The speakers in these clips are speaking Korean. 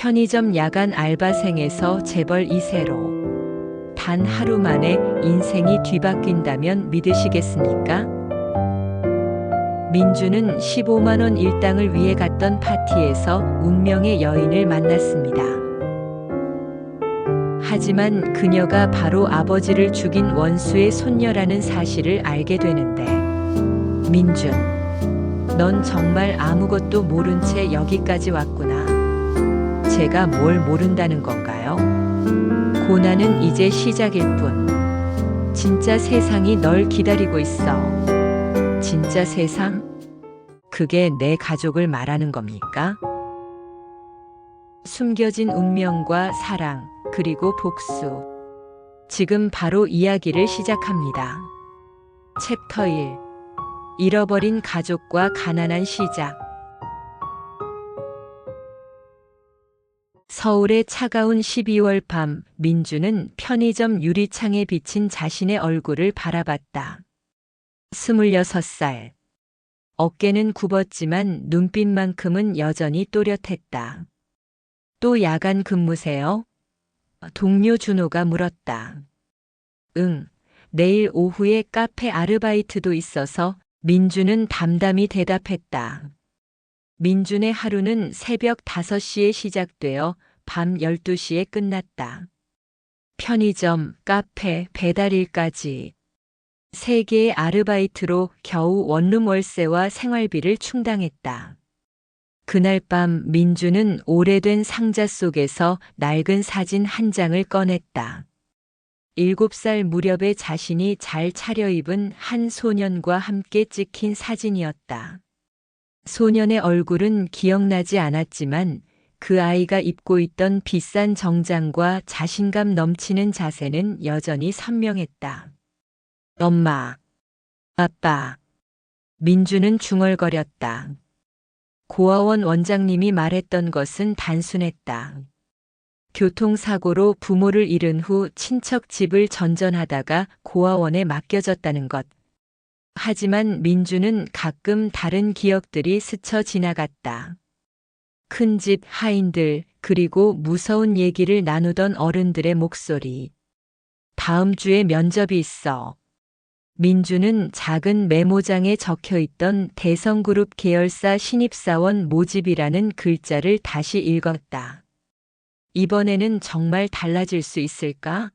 편의점 야간 알바생에서 재벌 2세로 단 하루 만에 인생이 뒤바뀐다면 믿으시겠습니까? 민주는 15만 원 일당을 위해 갔던 파티에서 운명의 여인을 만났습니다. 하지만 그녀가 바로 아버지를 죽인 원수의 손녀라는 사실을 알게 되는데, 민준, 넌 정말 아무것도 모른 채 여기까지 왔구나. 제가 뭘 모른다는 건가요? 고난은 이제 시작일 뿐. 진짜 세상이 널 기다리고 있어. 진짜 세상? 그게 내 가족을 말하는 겁니까? 숨겨진 운명과 사랑, 그리고 복수. 지금 바로 이야기를 시작합니다. 챕터 1. 잃어버린 가족과 가난한 시작. 서울의 차가운 12월 밤, 민주는 편의점 유리창에 비친 자신의 얼굴을 바라봤다. 26살. 어깨는 굽었지만 눈빛만큼은 여전히 또렷했다. 또 야간 근무세요? 동료 준호가 물었다. 응, 내일 오후에 카페 아르바이트도 있어서 민주는 담담히 대답했다. 민준의 하루는 새벽 5시에 시작되어 밤 12시에 끝났다. 편의점, 카페, 배달일까지 3개의 아르바이트로 겨우 원룸 월세와 생활비를 충당했다. 그날 밤 민주는 오래된 상자 속에서 낡은 사진 한 장을 꺼냈다. 7살 무렵에 자신이 잘 차려입은 한 소년과 함께 찍힌 사진이었다. 소년의 얼굴은 기억나지 않았지만 그 아이가 입고 있던 비싼 정장과 자신감 넘치는 자세는 여전히 선명했다. 엄마, 아빠. 민주는 중얼거렸다. 고아원 원장님이 말했던 것은 단순했다. 교통사고로 부모를 잃은 후 친척 집을 전전하다가 고아원에 맡겨졌다는 것. 하지만 민주는 가끔 다른 기억들이 스쳐 지나갔다. 큰 집 하인들, 그리고 무서운 얘기를 나누던 어른들의 목소리. 다음 주에 면접이 있어. 민주는 작은 메모장에 적혀있던 대성그룹 계열사 신입사원 모집이라는 글자를 다시 읽었다. 이번에는 정말 달라질 수 있을까?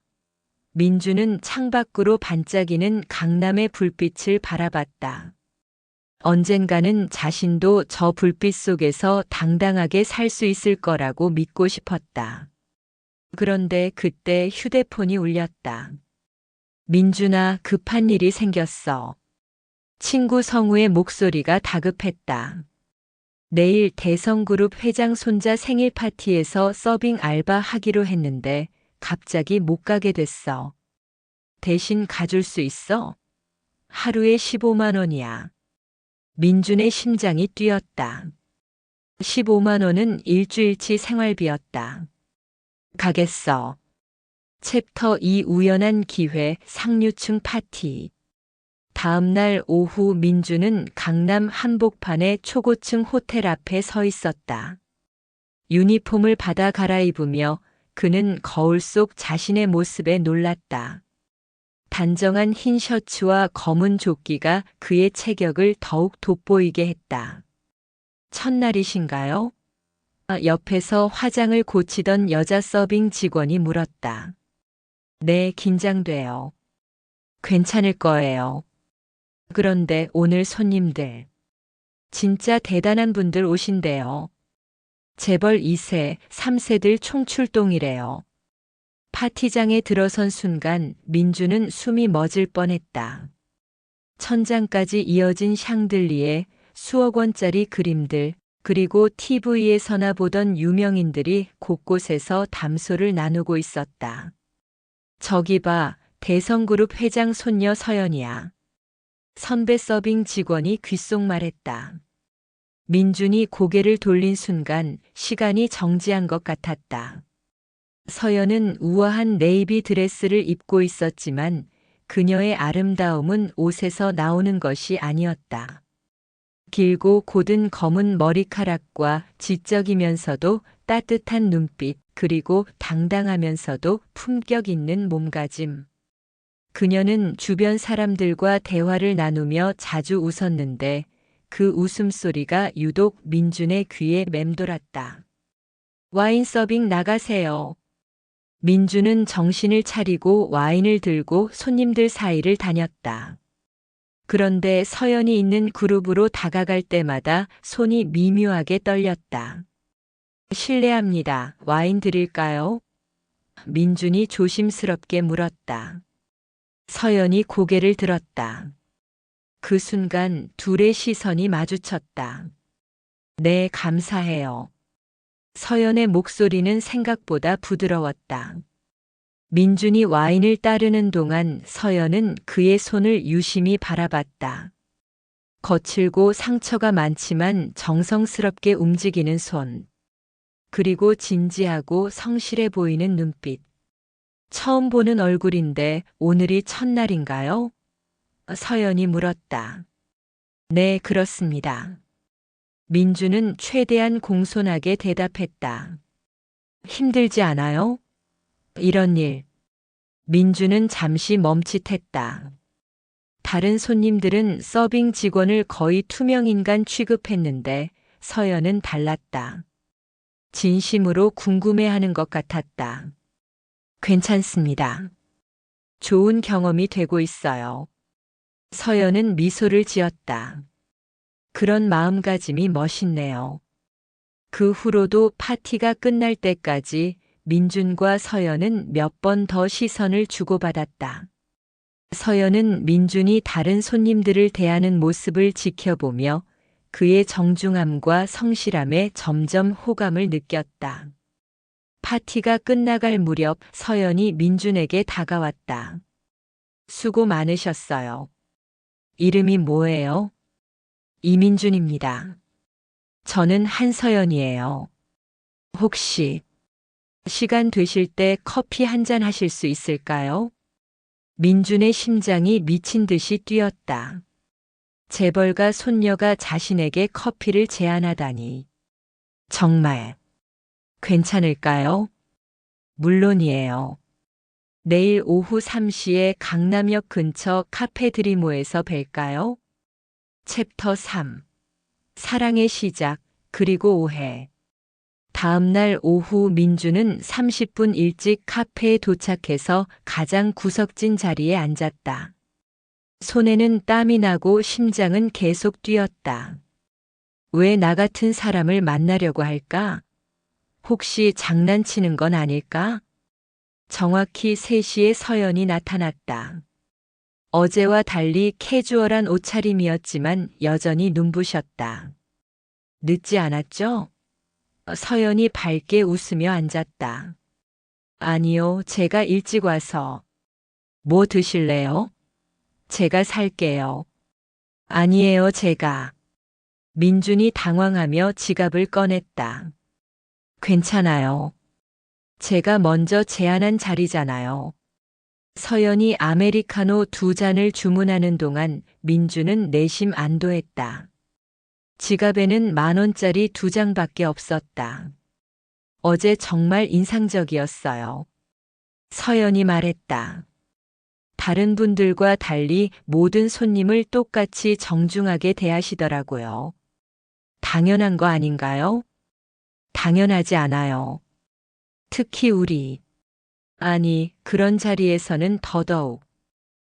민주는 창밖으로 반짝이는 강남의 불빛을 바라봤다. 언젠가는 자신도 저 불빛 속에서 당당하게 살 수 있을 거라고 믿고 싶었다. 그런데 그때 휴대폰이 울렸다. 민준아, 급한 일이 생겼어. 친구 성우의 목소리가 다급했다. 내일 대성그룹 회장 손자 생일 파티에서 서빙 알바 하기로 했는데 갑자기 못 가게 됐어. 대신 가줄 수 있어? 하루에 15만 원이야. 민준의 심장이 뛰었다. 15만 원은 일주일치 생활비였다. 가겠어. 챕터 2 우연한 기회 상류층 파티. 다음 날 오후 민주는 강남 한복판의 초고층 호텔 앞에 서 있었다. 유니폼을 받아 갈아입으며 그는 거울 속 자신의 모습에 놀랐다. 단정한 흰 셔츠와 검은 조끼가 그의 체격을 더욱 돋보이게 했다. 첫날이신가요? 옆에서 화장을 고치던 여자 서빙 직원이 물었다. 네, 긴장돼요. 괜찮을 거예요. 그런데 오늘 손님들. 진짜 대단한 분들 오신대요. 재벌 2세, 3세들 총출동이래요. 파티장에 들어선 순간 민주는 숨이 멎을 뻔했다. 천장까지 이어진 샹들리에 수억 원짜리 그림들, 그리고 TV에서나 보던 유명인들이 곳곳에서 담소를 나누고 있었다. 저기 봐, 대성그룹 회장 손녀 서연이야. 선배 서빙 직원이 귓속말했다. 민준이 고개를 돌린 순간 시간이 정지한 것 같았다. 서연은 우아한 네이비 드레스를 입고 있었지만 그녀의 아름다움은 옷에서 나오는 것이 아니었다. 길고 곧은 검은 머리카락과 지적이면서도 따뜻한 눈빛, 그리고 당당하면서도 품격 있는 몸가짐. 그녀는 주변 사람들과 대화를 나누며 자주 웃었는데 그 웃음소리가 유독 민준의 귀에 맴돌았다. 와인 서빙 나가세요. 민준은 정신을 차리고 와인을 들고 손님들 사이를 다녔다. 그런데 서연이 있는 그룹으로 다가갈 때마다 손이 미묘하게 떨렸다. 실례합니다. 와인 드릴까요? 민준이 조심스럽게 물었다. 서연이 고개를 들었다. 그 순간 둘의 시선이 마주쳤다. 네, 감사해요. 서연의 목소리는 생각보다 부드러웠다. 민준이 와인을 따르는 동안 서연은 그의 손을 유심히 바라봤다. 거칠고 상처가 많지만 정성스럽게 움직이는 손. 그리고 진지하고 성실해 보이는 눈빛. 처음 보는 얼굴인데 오늘이 첫날인가요? 서연이 물었다. 네, 그렇습니다. 민주는 최대한 공손하게 대답했다. 힘들지 않아요? 이런 일. 민주는 잠시 멈칫했다. 다른 손님들은 서빙 직원을 거의 투명인간 취급했는데 서연은 달랐다. 진심으로 궁금해하는 것 같았다. 괜찮습니다. 좋은 경험이 되고 있어요. 서연은 미소를 지었다. 그런 마음가짐이 멋있네요. 그 후로도 파티가 끝날 때까지 민준과 서연은 몇 번 더 시선을 주고받았다. 서연은 민준이 다른 손님들을 대하는 모습을 지켜보며 그의 정중함과 성실함에 점점 호감을 느꼈다. 파티가 끝나갈 무렵 서연이 민준에게 다가왔다. 수고 많으셨어요. 이름이 뭐예요? 이민준입니다. 저는 한서연이에요. 혹시 시간 되실 때 커피 한 잔 하실 수 있을까요? 민준의 심장이 미친 듯이 뛰었다. 재벌가 손녀가 자신에게 커피를 제안하다니. 정말 괜찮을까요? 물론이에요. 내일 오후 3시에 강남역 근처 카페 드리모에서 뵐까요? 챕터 3. 사랑의 시작, 그리고 오해. 다음 날 오후 민주는 30분 일찍 카페에 도착해서 가장 구석진 자리에 앉았다. 손에는 땀이 나고 심장은 계속 뛰었다. 왜 나 같은 사람을 만나려고 할까? 혹시 장난치는 건 아닐까? 정확히 3시에 서연이 나타났다. 어제와 달리 캐주얼한 옷차림이었지만 여전히 눈부셨다. 늦지 않았죠? 서연이 밝게 웃으며 앉았다. 아니요, 제가 일찍 와서. 뭐 드실래요? 제가 살게요. 아니에요, 제가. 민준이 당황하며 지갑을 꺼냈다. 괜찮아요. 제가 먼저 제안한 자리잖아요. 서연이 아메리카노 2잔을 주문하는 동안 민주는 내심 안도했다. 지갑에는 10,000원짜리 2장밖에 없었다. 어제 정말 인상적이었어요. 서연이 말했다. 다른 분들과 달리 모든 손님을 똑같이 정중하게 대하시더라고요. 당연한 거 아닌가요? 당연하지 않아요. 특히 우리. 아니, 그런 자리에서는 더더욱.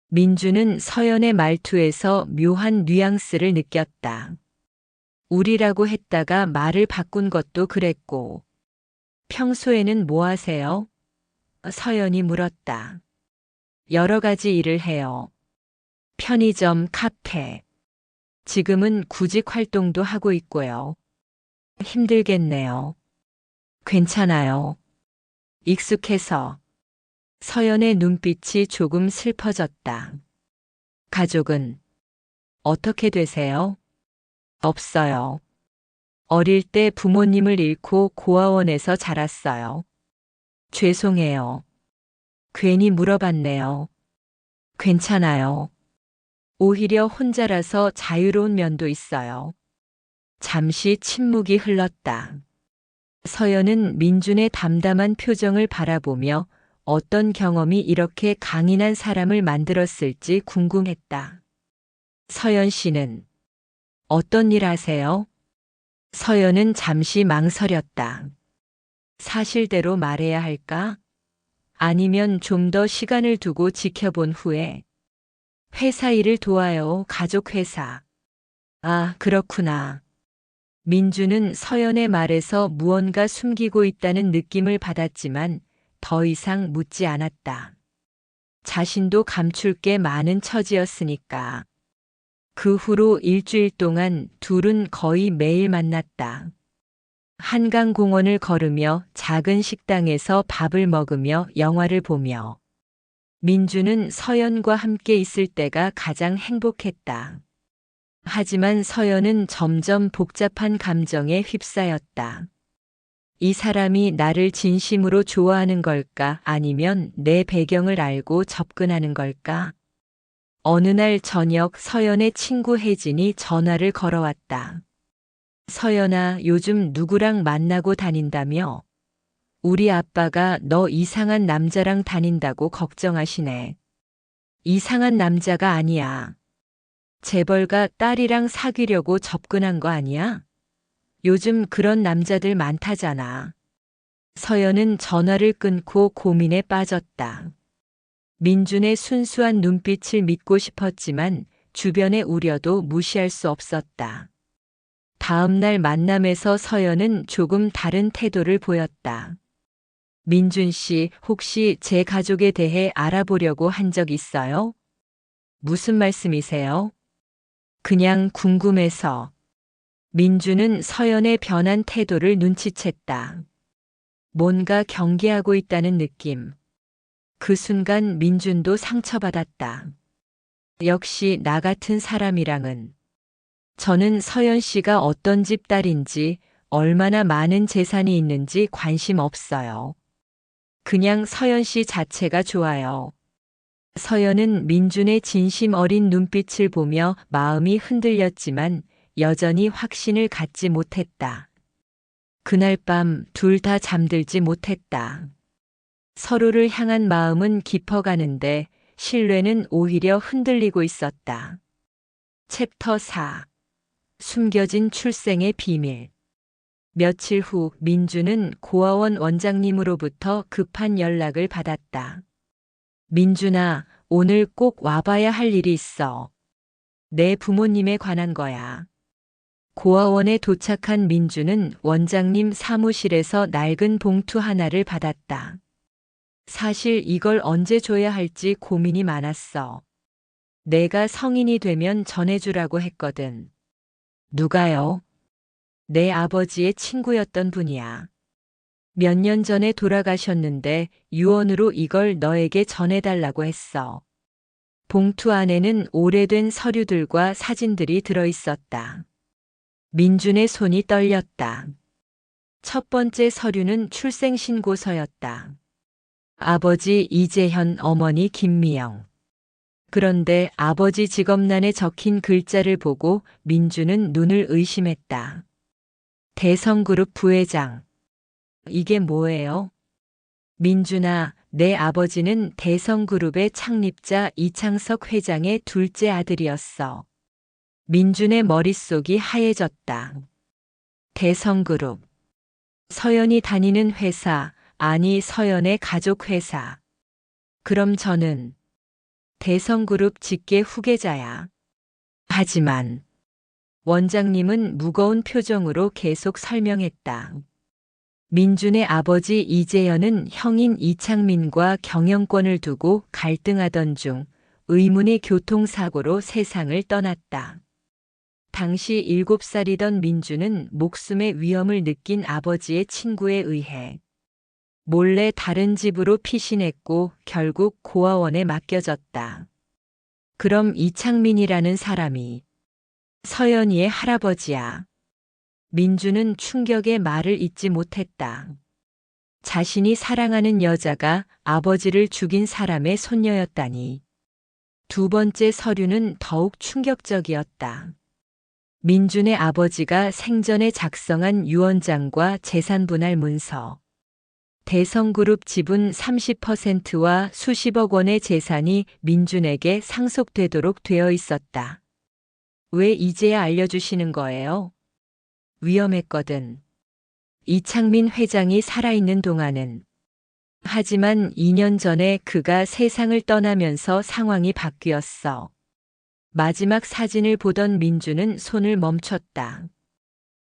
민주는 서연의 말투에서 묘한 뉘앙스를 느꼈다. 우리라고 했다가 말을 바꾼 것도 그랬고. 평소에는 뭐 하세요? 서연이 물었다. 여러 가지 일을 해요. 편의점, 카페. 지금은 구직 활동도 하고 있고요. 힘들겠네요. 괜찮아요. 익숙해서. 서연의 눈빛이 조금 슬퍼졌다. 가족은 어떻게 되세요? 없어요. 어릴 때 부모님을 잃고 고아원에서 자랐어요. 죄송해요. 괜히 물어봤네요. 괜찮아요. 오히려 혼자라서 자유로운 면도 있어요. 잠시 침묵이 흘렀다. 서연은 민준의 담담한 표정을 바라보며 어떤 경험이 이렇게 강인한 사람을 만들었을지 궁금했다. 서연 씨는 어떤 일 하세요? 서연은 잠시 망설였다. 사실대로 말해야 할까? 아니면 좀 더 시간을 두고 지켜본 후에 회사 일을 도와요, 가족 회사. 아, 그렇구나. 민주는 서연의 말에서 무언가 숨기고 있다는 느낌을 받았지만 더 이상 묻지 않았다. 자신도 감출 게 많은 처지였으니까. 그 후로 일주일 동안 둘은 거의 매일 만났다. 한강공원을 걸으며 작은 식당에서 밥을 먹으며 영화를 보며 민주는 서연과 함께 있을 때가 가장 행복했다. 하지만 서연은 점점 복잡한 감정에 휩싸였다. 이 사람이 나를 진심으로 좋아하는 걸까? 아니면 내 배경을 알고 접근하는 걸까? 어느 날 저녁 서연의 친구 혜진이 전화를 걸어왔다. 서연아, 요즘 누구랑 만나고 다닌다며? 우리 아빠가 너 이상한 남자랑 다닌다고 걱정하시네. 이상한 남자가 아니야. 재벌가 딸이랑 사귀려고 접근한 거 아니야? 요즘 그런 남자들 많다잖아. 서연은 전화를 끊고 고민에 빠졌다. 민준의 순수한 눈빛을 믿고 싶었지만 주변의 우려도 무시할 수 없었다. 다음 날 만남에서 서연은 조금 다른 태도를 보였다. 민준 씨, 혹시 제 가족에 대해 알아보려고 한 적 있어요? 무슨 말씀이세요? 그냥 궁금해서. 민주는 서연의 변한 태도를 눈치챘다. 뭔가 경계하고 있다는 느낌. 그 순간 민준도 상처받았다. 역시 나 같은 사람이랑은. 저는 서연 씨가 어떤 집 딸인지, 얼마나 많은 재산이 있는지 관심 없어요. 그냥 서연 씨 자체가 좋아요. 서연은 민준의 진심 어린 눈빛을 보며 마음이 흔들렸지만 여전히 확신을 갖지 못했다. 그날 밤 둘 다 잠들지 못했다. 서로를 향한 마음은 깊어가는데 신뢰는 오히려 흔들리고 있었다. 챕터 4. 숨겨진 출생의 비밀. 며칠 후 민주는 고아원 원장님으로부터 급한 연락을 받았다. 민준아, 오늘 꼭 와봐야 할 일이 있어. 내 부모님에 관한 거야. 고아원에 도착한 민주는 원장님 사무실에서 낡은 봉투 하나를 받았다. 사실 이걸 언제 줘야 할지 고민이 많았어. 내가 성인이 되면 전해주라고 했거든. 누가요? 내 아버지의 친구였던 분이야. 몇 년 전에 돌아가셨는데 유언으로 이걸 너에게 전해달라고 했어. 봉투 안에는 오래된 서류들과 사진들이 들어있었다. 민준의 손이 떨렸다. 첫 번째 서류는 출생신고서였다. 아버지 이재현, 어머니 김미영. 그런데 아버지 직업란에 적힌 글자를 보고 민주는 눈을 의심했다. 대성그룹 부회장. 이게 뭐예요? 민준아, 내 아버지는 대성그룹의 창립자 이창석 회장의 둘째 아들이었어. 민준의 머릿속이 하얘졌다. 대성그룹. 서연이 다니는 회사, 아니 서연의 가족 회사. 그럼 저는 대성그룹 직계 후계자야. 하지만 원장님은 무거운 표정으로 계속 설명했다. 민준의 아버지 이재현은 형인 이창민과 경영권을 두고 갈등하던 중 의문의 교통사고로 세상을 떠났다. 당시 7살이던 민준은 목숨의 위험을 느낀 아버지의 친구에 의해 몰래 다른 집으로 피신했고 결국 고아원에 맡겨졌다. 그럼 이창민이라는 사람이 서연이의 할아버지야. 민주는 충격의 말을 잇지 못했다. 자신이 사랑하는 여자가 아버지를 죽인 사람의 손녀였다니. 두 번째 서류는 더욱 충격적이었다. 민준의 아버지가 생전에 작성한 유언장과 재산분할 문서, 대성그룹 지분 30%와 수십억 원의 재산이 민준에게 상속되도록 되어 있었다. 왜 이제야 알려주시는 거예요? 위험했거든. 이창민 회장이 살아있는 동안은. 하지만 2년 전에 그가 세상을 떠나면서 상황이 바뀌었어. 마지막 사진을 보던 민주는 손을 멈췄다.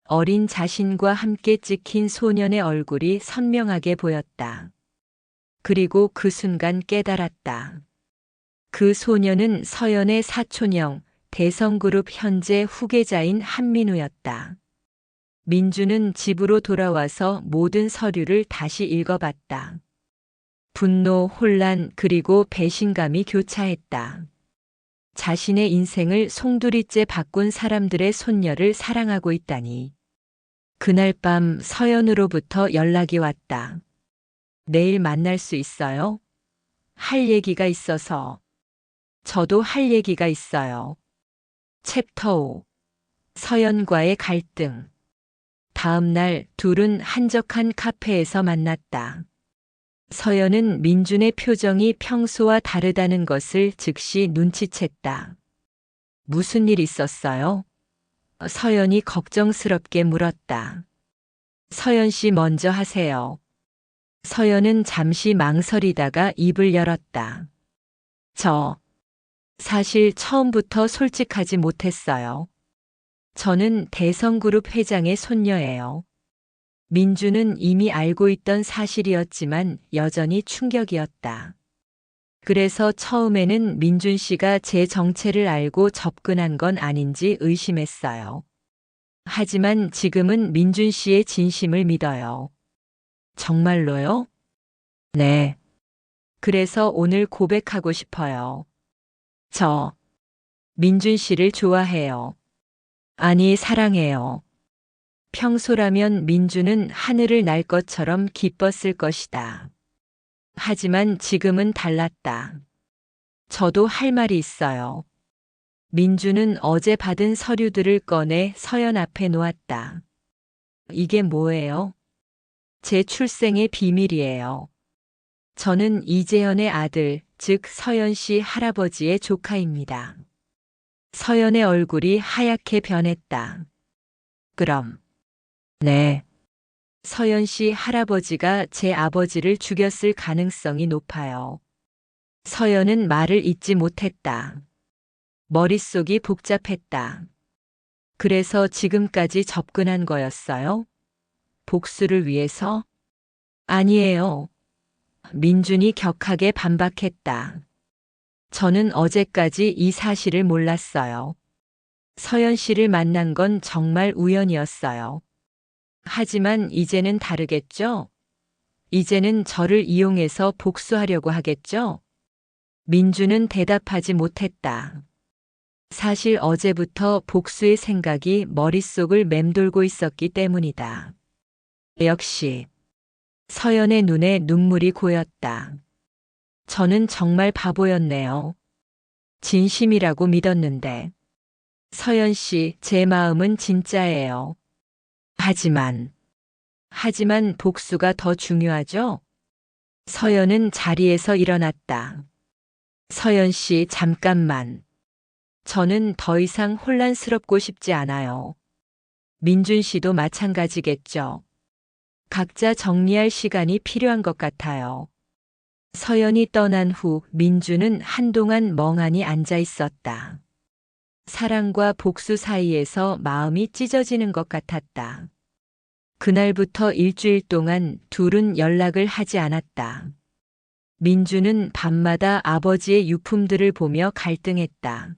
어린 자신과 함께 찍힌 소년의 얼굴이 선명하게 보였다. 그리고 그 순간 깨달았다. 그 소년은 서연의 사촌형, 대성그룹 현재 후계자인 한민우였다. 민주는 집으로 돌아와서 모든 서류를 다시 읽어봤다. 분노, 혼란, 그리고 배신감이 교차했다. 자신의 인생을 송두리째 바꾼 사람들의 손녀를 사랑하고 있다니. 그날 밤 서연으로부터 연락이 왔다. 내일 만날 수 있어요? 할 얘기가 있어서. 저도 할 얘기가 있어요. 챕터 5. 서연과의 갈등. 다음 날 둘은 한적한 카페에서 만났다. 서연은 민준의 표정이 평소와 다르다는 것을 즉시 눈치챘다. 무슨 일 있었어요? 서연이 걱정스럽게 물었다. 서연 씨 먼저 하세요. 서연은 잠시 망설이다가 입을 열었다. 사실 처음부터 솔직하지 못했어요. 저는 대성그룹 회장의 손녀예요. 민주는 이미 알고 있던 사실이었지만 여전히 충격이었다. 그래서 처음에는 민준 씨가 제 정체를 알고 접근한 건 아닌지 의심했어요. 하지만 지금은 민준 씨의 진심을 믿어요. 정말로요? 네. 그래서 오늘 고백하고 싶어요. 저, 민준 씨를 좋아해요. 아니, 사랑해요. 평소라면 민주는 하늘을 날 것처럼 기뻤을 것이다. 하지만 지금은 달랐다. 저도 할 말이 있어요. 민주는 어제 받은 서류들을 꺼내 서연 앞에 놓았다. 이게 뭐예요? 제 출생의 비밀이에요. 저는 이재현의 아들, 즉 서연 씨 할아버지의 조카입니다. 서연의 얼굴이 하얗게 변했다. 그럼. 네. 서연 씨 할아버지가 제 아버지를 죽였을 가능성이 높아요. 서연은 말을 잇지 못했다. 머릿속이 복잡했다. 그래서 지금까지 접근한 거였어요? 복수를 위해서? 아니에요. 민준이 격하게 반박했다. 저는 어제까지 이 사실을 몰랐어요. 서연 씨를 만난 건 정말 우연이었어요. 하지만 이제는 다르겠죠? 이제는 저를 이용해서 복수하려고 하겠죠? 민주는 대답하지 못했다. 사실 어제부터 복수의 생각이 머릿속을 맴돌고 있었기 때문이다. 역시 서연의 눈에 눈물이 고였다. 저는 정말 바보였네요. 진심이라고 믿었는데. 서연 씨, 제 마음은 진짜예요. 하지만 복수가 더 중요하죠? 서연은 자리에서 일어났다. 서연 씨, 잠깐만. 저는 더 이상 혼란스럽고 싶지 않아요. 민준 씨도 마찬가지겠죠. 각자 정리할 시간이 필요한 것 같아요. 서연이 떠난 후 민주는 한동안 멍하니 앉아 있었다. 사랑과 복수 사이에서 마음이 찢어지는 것 같았다. 그날부터 일주일 동안 둘은 연락을 하지 않았다. 민주는 밤마다 아버지의 유품들을 보며 갈등했다.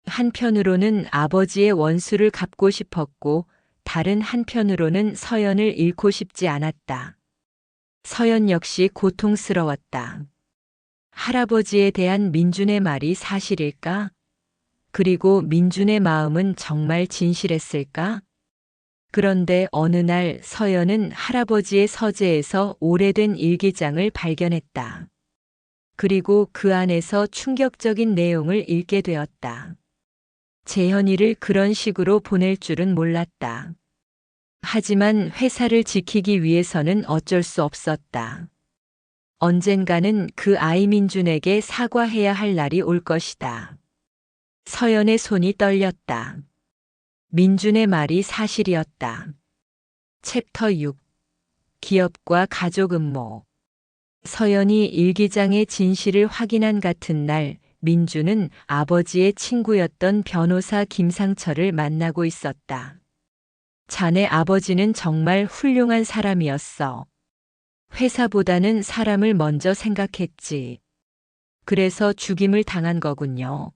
한편으로는 아버지의 원수를 갚고 싶었고, 다른 한편으로는 서연을 잃고 싶지 않았다. 서연 역시 고통스러웠다. 할아버지에 대한 민준의 말이 사실일까? 그리고 민준의 마음은 정말 진실했을까? 그런데 어느 날 서연은 할아버지의 서재에서 오래된 일기장을 발견했다. 그리고 그 안에서 충격적인 내용을 읽게 되었다. 재현이를 그런 식으로 보낼 줄은 몰랐다. 하지만 회사를 지키기 위해서는 어쩔 수 없었다. 언젠가는 그 아이 민준에게 사과해야 할 날이 올 것이다. 서연의 손이 떨렸다. 민준의 말이 사실이었다. 챕터 6. 기업과 가족 음모. 서연이 일기장의 진실을 확인한 같은 날, 민준은 아버지의 친구였던 변호사 김상철을 만나고 있었다. 자네 아버지는 정말 훌륭한 사람이었어. 회사보다는 사람을 먼저 생각했지. 그래서 죽임을 당한 거군요.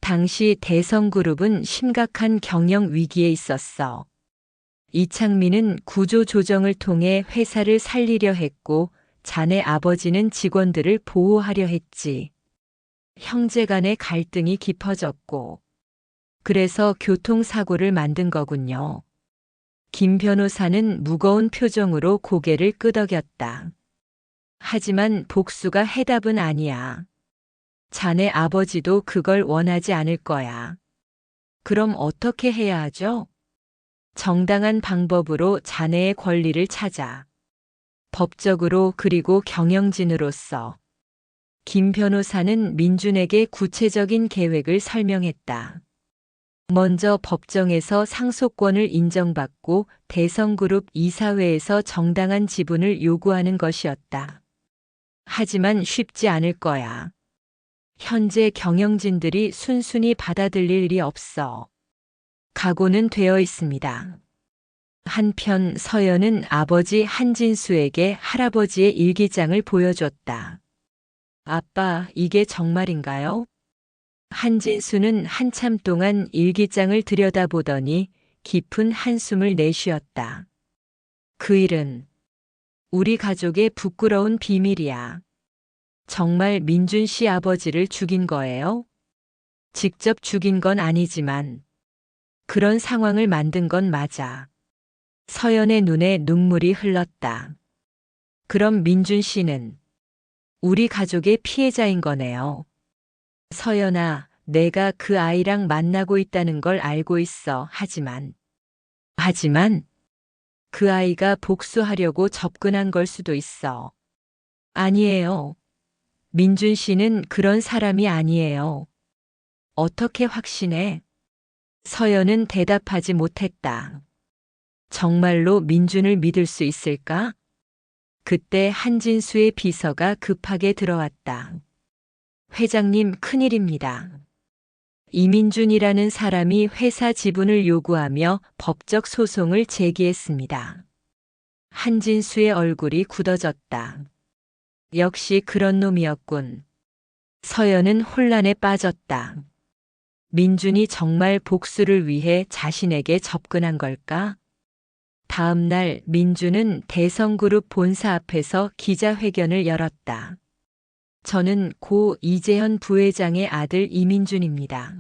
당시 대성그룹은 심각한 경영 위기에 있었어. 이창민은 구조조정을 통해 회사를 살리려 했고, 자네 아버지는 직원들을 보호하려 했지. 형제 간의 갈등이 깊어졌고, 그래서 교통사고를 만든 거군요. 김 변호사는 무거운 표정으로 고개를 끄덕였다. 하지만 복수가 해답은 아니야. 자네 아버지도 그걸 원하지 않을 거야. 그럼 어떻게 해야 하죠? 정당한 방법으로 자네의 권리를 찾아. 법적으로 그리고 경영진으로서. 김 변호사는 민준에게 구체적인 계획을 설명했다. 먼저 법정에서 상속권을 인정받고 대성그룹 이사회에서 정당한 지분을 요구하는 것이었다. 하지만 쉽지 않을 거야. 현재 경영진들이 순순히 받아들일 일이 없어. 각오는 되어 있습니다. 한편 서연은 아버지 한진수에게 할아버지의 일기장을 보여줬다. 아빠, 이게 정말인가요? 한진수는 한참 동안 일기장을 들여다보더니 깊은 한숨을 내쉬었다. 그 일은 우리 가족의 부끄러운 비밀이야. 정말 민준 씨 아버지를 죽인 거예요? 직접 죽인 건 아니지만 그런 상황을 만든 건 맞아. 서연의 눈에 눈물이 흘렀다. 그럼 민준 씨는 우리 가족의 피해자인 거네요. 서연아, 내가 그 아이랑 만나고 있다는 걸 알고 있어. 하지만 그 아이가 복수하려고 접근한 걸 수도 있어. 아니에요. 민준 씨는 그런 사람이 아니에요. 어떻게 확신해? 서연은 대답하지 못했다. 정말로 민준을 믿을 수 있을까? 그때 한진수의 비서가 급하게 들어왔다. 회장님, 큰일입니다. 이민준이라는 사람이 회사 지분을 요구하며 법적 소송을 제기했습니다. 한진수의 얼굴이 굳어졌다. 역시 그런 놈이었군. 서연은 혼란에 빠졌다. 민준이 정말 복수를 위해 자신에게 접근한 걸까? 다음 날 민준은 대성그룹 본사 앞에서 기자회견을 열었다. 저는 고 이재현 부회장의 아들 이민준입니다.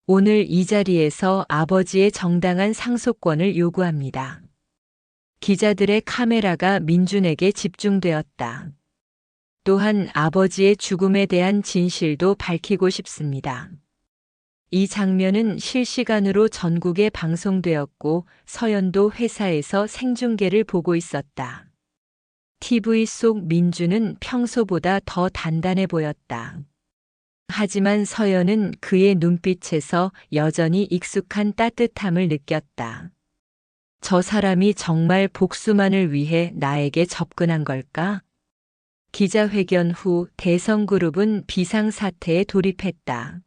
오늘 이 자리에서 아버지의 정당한 상속권을 요구합니다. 기자들의 카메라가 민준에게 집중되었다. 또한 아버지의 죽음에 대한 진실도 밝히고 싶습니다. 이 장면은 실시간으로 전국에 방송되었고 서연도 회사에서 생중계를 보고 있었다. TV 속 민준은 평소보다 더 단단해 보였다. 하지만 서연은 그의 눈빛에서 여전히 익숙한 따뜻함을 느꼈다. 저 사람이 정말 복수만을 위해 나에게 접근한 걸까? 기자회견 후 대성그룹은 비상사태에 돌입했다.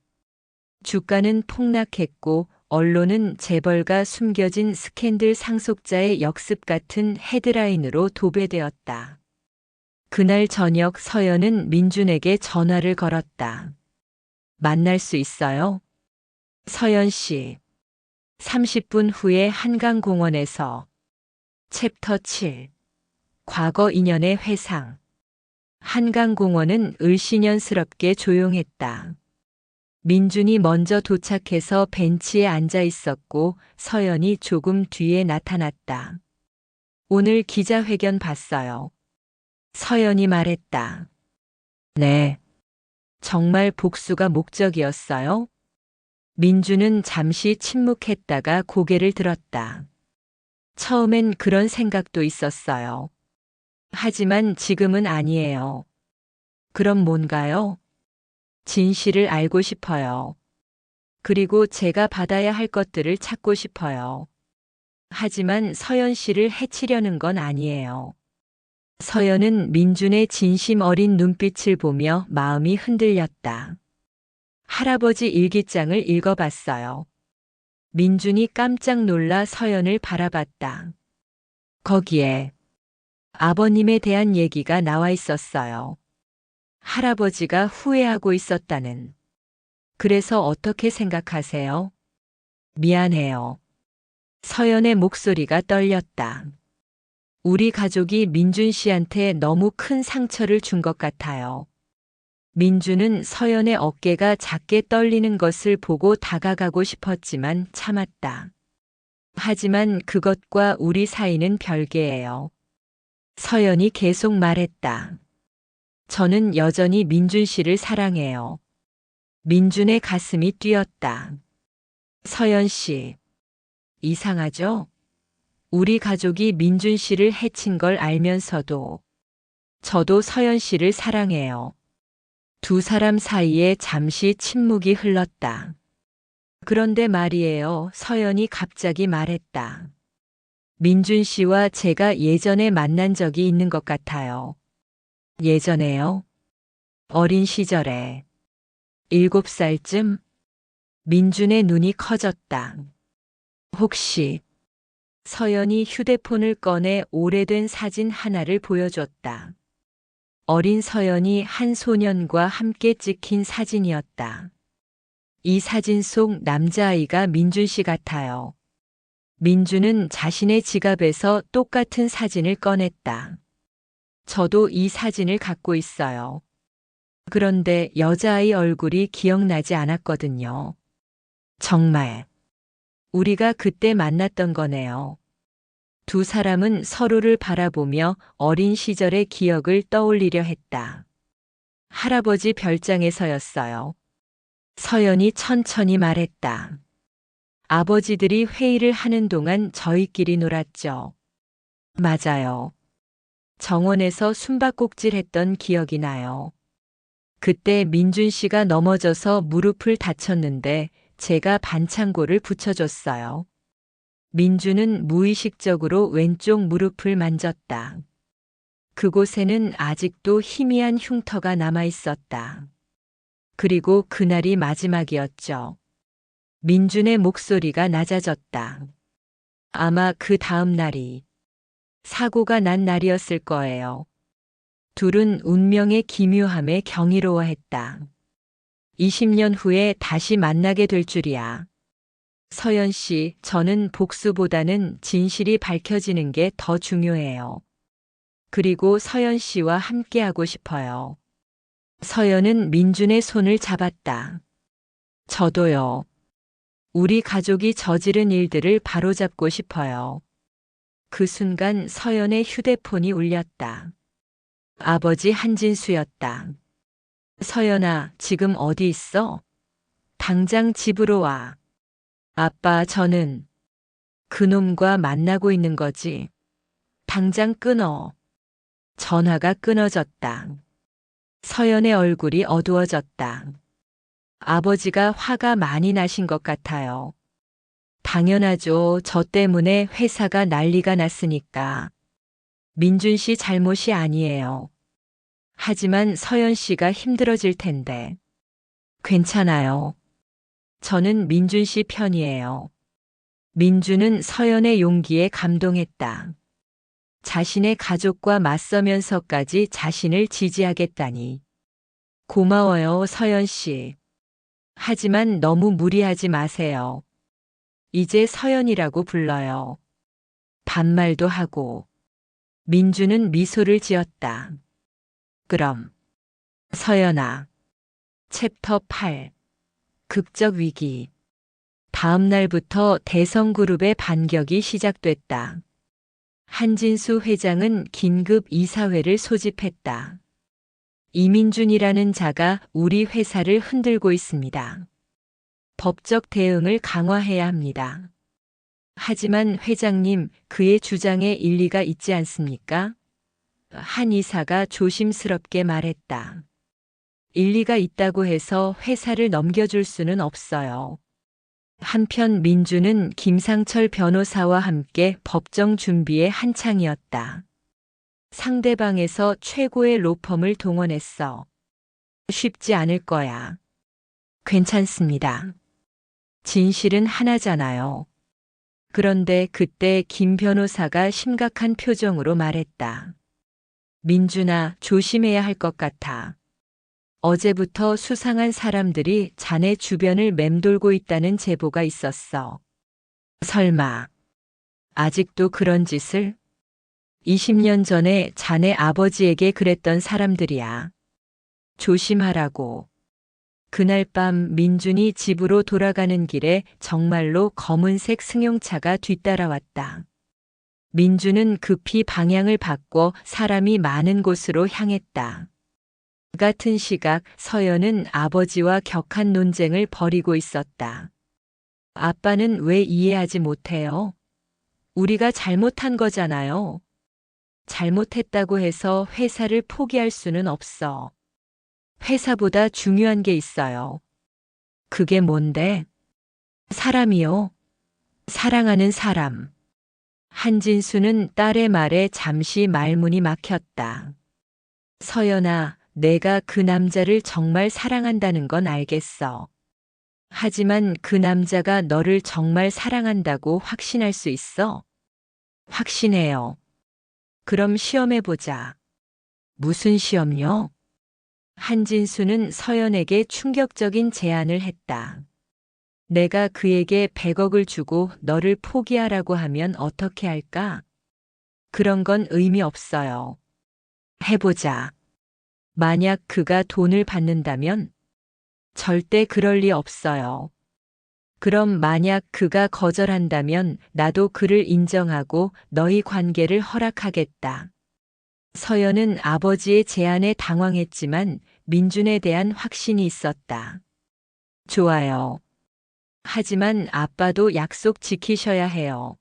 주가는 폭락했고 언론은 재벌가 숨겨진 스캔들 상속자의 역습 같은 헤드라인으로 도배되었다. 그날 저녁 서연은 민준에게 전화를 걸었다. 만날 수 있어요? 서연 씨. 30분 후에 한강공원에서. 챕터 7. 과거 인연의 회상. 한강공원은 을씨년스럽게 조용했다. 민준이 먼저 도착해서 벤치에 앉아 있었고 서연이 조금 뒤에 나타났다. 오늘 기자회견 봤어요. 서연이 말했다. 네. 정말 복수가 목적이었어요? 민주는 잠시 침묵했다가 고개를 들었다. 처음엔 그런 생각도 있었어요. 하지만 지금은 아니에요. 그럼 뭔가요? 진실을 알고 싶어요. 그리고 제가 받아야 할 것들을 찾고 싶어요. 하지만 서연 씨를 해치려는 건 아니에요. 서연은 민준의 진심 어린 눈빛을 보며 마음이 흔들렸다. 할아버지 일기장을 읽어봤어요. 민준이 깜짝 놀라 서연을 바라봤다. 거기에 아버님에 대한 얘기가 나와 있었어요. 할아버지가 후회하고 있었다는. 그래서 어떻게 생각하세요? 미안해요. 서연의 목소리가 떨렸다. 우리 가족이 민준 씨한테 너무 큰 상처를 준 것 같아요. 민준은 서연의 어깨가 작게 떨리는 것을 보고 다가가고 싶었지만 참았다. 하지만 그것과 우리 사이는 별개예요. 서연이 계속 말했다. 저는 여전히 민준 씨를 사랑해요. 민준의 가슴이 뛰었다. 서연 씨, 이상하죠? 우리 가족이 민준 씨를 해친 걸 알면서도 저도 서연 씨를 사랑해요. 두 사람 사이에 잠시 침묵이 흘렀다. 그런데 말이에요. 서연이 갑자기 말했다. 민준 씨와 제가 예전에 만난 적이 있는 것 같아요. 예전에요? 어린 시절에. 7살쯤? 민준의 눈이 커졌다. 혹시 서연이 휴대폰을 꺼내 오래된 사진 하나를 보여줬다. 어린 서연이 한 소년과 함께 찍힌 사진이었다. 이 사진 속 남자아이가 민준 씨 같아요. 민준은 자신의 지갑에서 똑같은 사진을 꺼냈다. 저도 이 사진을 갖고 있어요. 그런데 여자아이 얼굴이 기억나지 않았거든요. 정말. 우리가 그때 만났던 거네요. 두 사람은 서로를 바라보며 어린 시절의 기억을 떠올리려 했다. 할아버지 별장에서였어요. 서연이 천천히 말했다. 아버지들이 회의를 하는 동안 저희끼리 놀았죠. 맞아요. 정원에서 숨바꼭질했던 기억이 나요. 그때 민준 씨가 넘어져서 무릎을 다쳤는데 제가 반창고를 붙여줬어요. 민준은 무의식적으로 왼쪽 무릎을 만졌다. 그곳에는 아직도 희미한 흉터가 남아 있었다. 그리고 그날이 마지막이었죠. 민준의 목소리가 낮아졌다. 아마 그 다음 날이 사고가 난 날이었을 거예요. 둘은 운명의 기묘함에 경이로워했다. 20년 후에 다시 만나게 될 줄이야. 서연 씨, 저는 복수보다는 진실이 밝혀지는 게 더 중요해요. 그리고 서연 씨와 함께하고 싶어요. 서연은 민준의 손을 잡았다. 저도요. 우리 가족이 저지른 일들을 바로잡고 싶어요. 그 순간 서연의 휴대폰이 울렸다. 아버지 한진수였다. 서연아, 지금 어디 있어? 당장 집으로 와. 아빠, 저는 그놈과 만나고 있는 거지. 당장 끊어. 전화가 끊어졌다. 서연의 얼굴이 어두워졌다. 아버지가 화가 많이 나신 것 같아요. 당연하죠. 저 때문에 회사가 난리가 났으니까. 민준 씨 잘못이 아니에요. 하지만 서연 씨가 힘들어질 텐데. 괜찮아요. 저는 민준 씨 편이에요. 민준은 서연의 용기에 감동했다. 자신의 가족과 맞서면서까지 자신을 지지하겠다니. 고마워요, 서연 씨. 하지만 너무 무리하지 마세요. 이제 서연이라고 불러요. 반말도 하고. 민준은 미소를 지었다. 그럼. 서연아. 챕터 8. 극적 위기. 다음 날부터 대성그룹의 반격이 시작됐다. 한진수 회장은 긴급 이사회를 소집했다. 이민준이라는 자가 우리 회사를 흔들고 있습니다. 법적 대응을 강화해야 합니다. 하지만 회장님, 그의 주장에 일리가 있지 않습니까? 한 이사가 조심스럽게 말했다. 일리가 있다고 해서 회사를 넘겨줄 수는 없어요. 한편 민주는 김상철 변호사와 함께 법정 준비에 한창이었다. 상대방에서 최고의 로펌을 동원했어. 쉽지 않을 거야. 괜찮습니다. 진실은 하나잖아요. 그런데 그때 김 변호사가 심각한 표정으로 말했다. 민준아, 조심해야 할 것 같아. 어제부터 수상한 사람들이 자네 주변을 맴돌고 있다는 제보가 있었어. 설마, 아직도 그런 짓을? 20년 전에 자네 아버지에게 그랬던 사람들이야. 조심하라고. 그날 밤 민준이 집으로 돌아가는 길에 정말로 검은색 승용차가 뒤따라왔다. 민준은 급히 방향을 바꿔 사람이 많은 곳으로 향했다. 그 같은 시각 서연은 아버지와 격한 논쟁을 벌이고 있었다. 아빠는 왜 이해하지 못해요? 우리가 잘못한 거잖아요. 잘못했다고 해서 회사를 포기할 수는 없어. 회사보다 중요한 게 있어요. 그게 뭔데? 사람이요. 사랑하는 사람. 한진수는 딸의 말에 잠시 말문이 막혔다. 서연아, 내가 그 남자를 정말 사랑한다는 건 알겠어. 하지만 그 남자가 너를 정말 사랑한다고 확신할 수 있어? 확신해요. 그럼 시험해보자. 무슨 시험요? 한진수는 서연에게 충격적인 제안을 했다. 내가 그에게 100억을 주고 너를 포기하라고 하면 어떻게 할까? 그런 건 의미 없어요. 해보자. 만약 그가 돈을 받는다면? 절대 그럴 리 없어요. 그럼 만약 그가 거절한다면 나도 그를 인정하고 너희 관계를 허락하겠다. 서연은 아버지의 제안에 당황했지만 민준에 대한 확신이 있었다. 좋아요. 하지만 아빠도 약속 지키셔야 해요.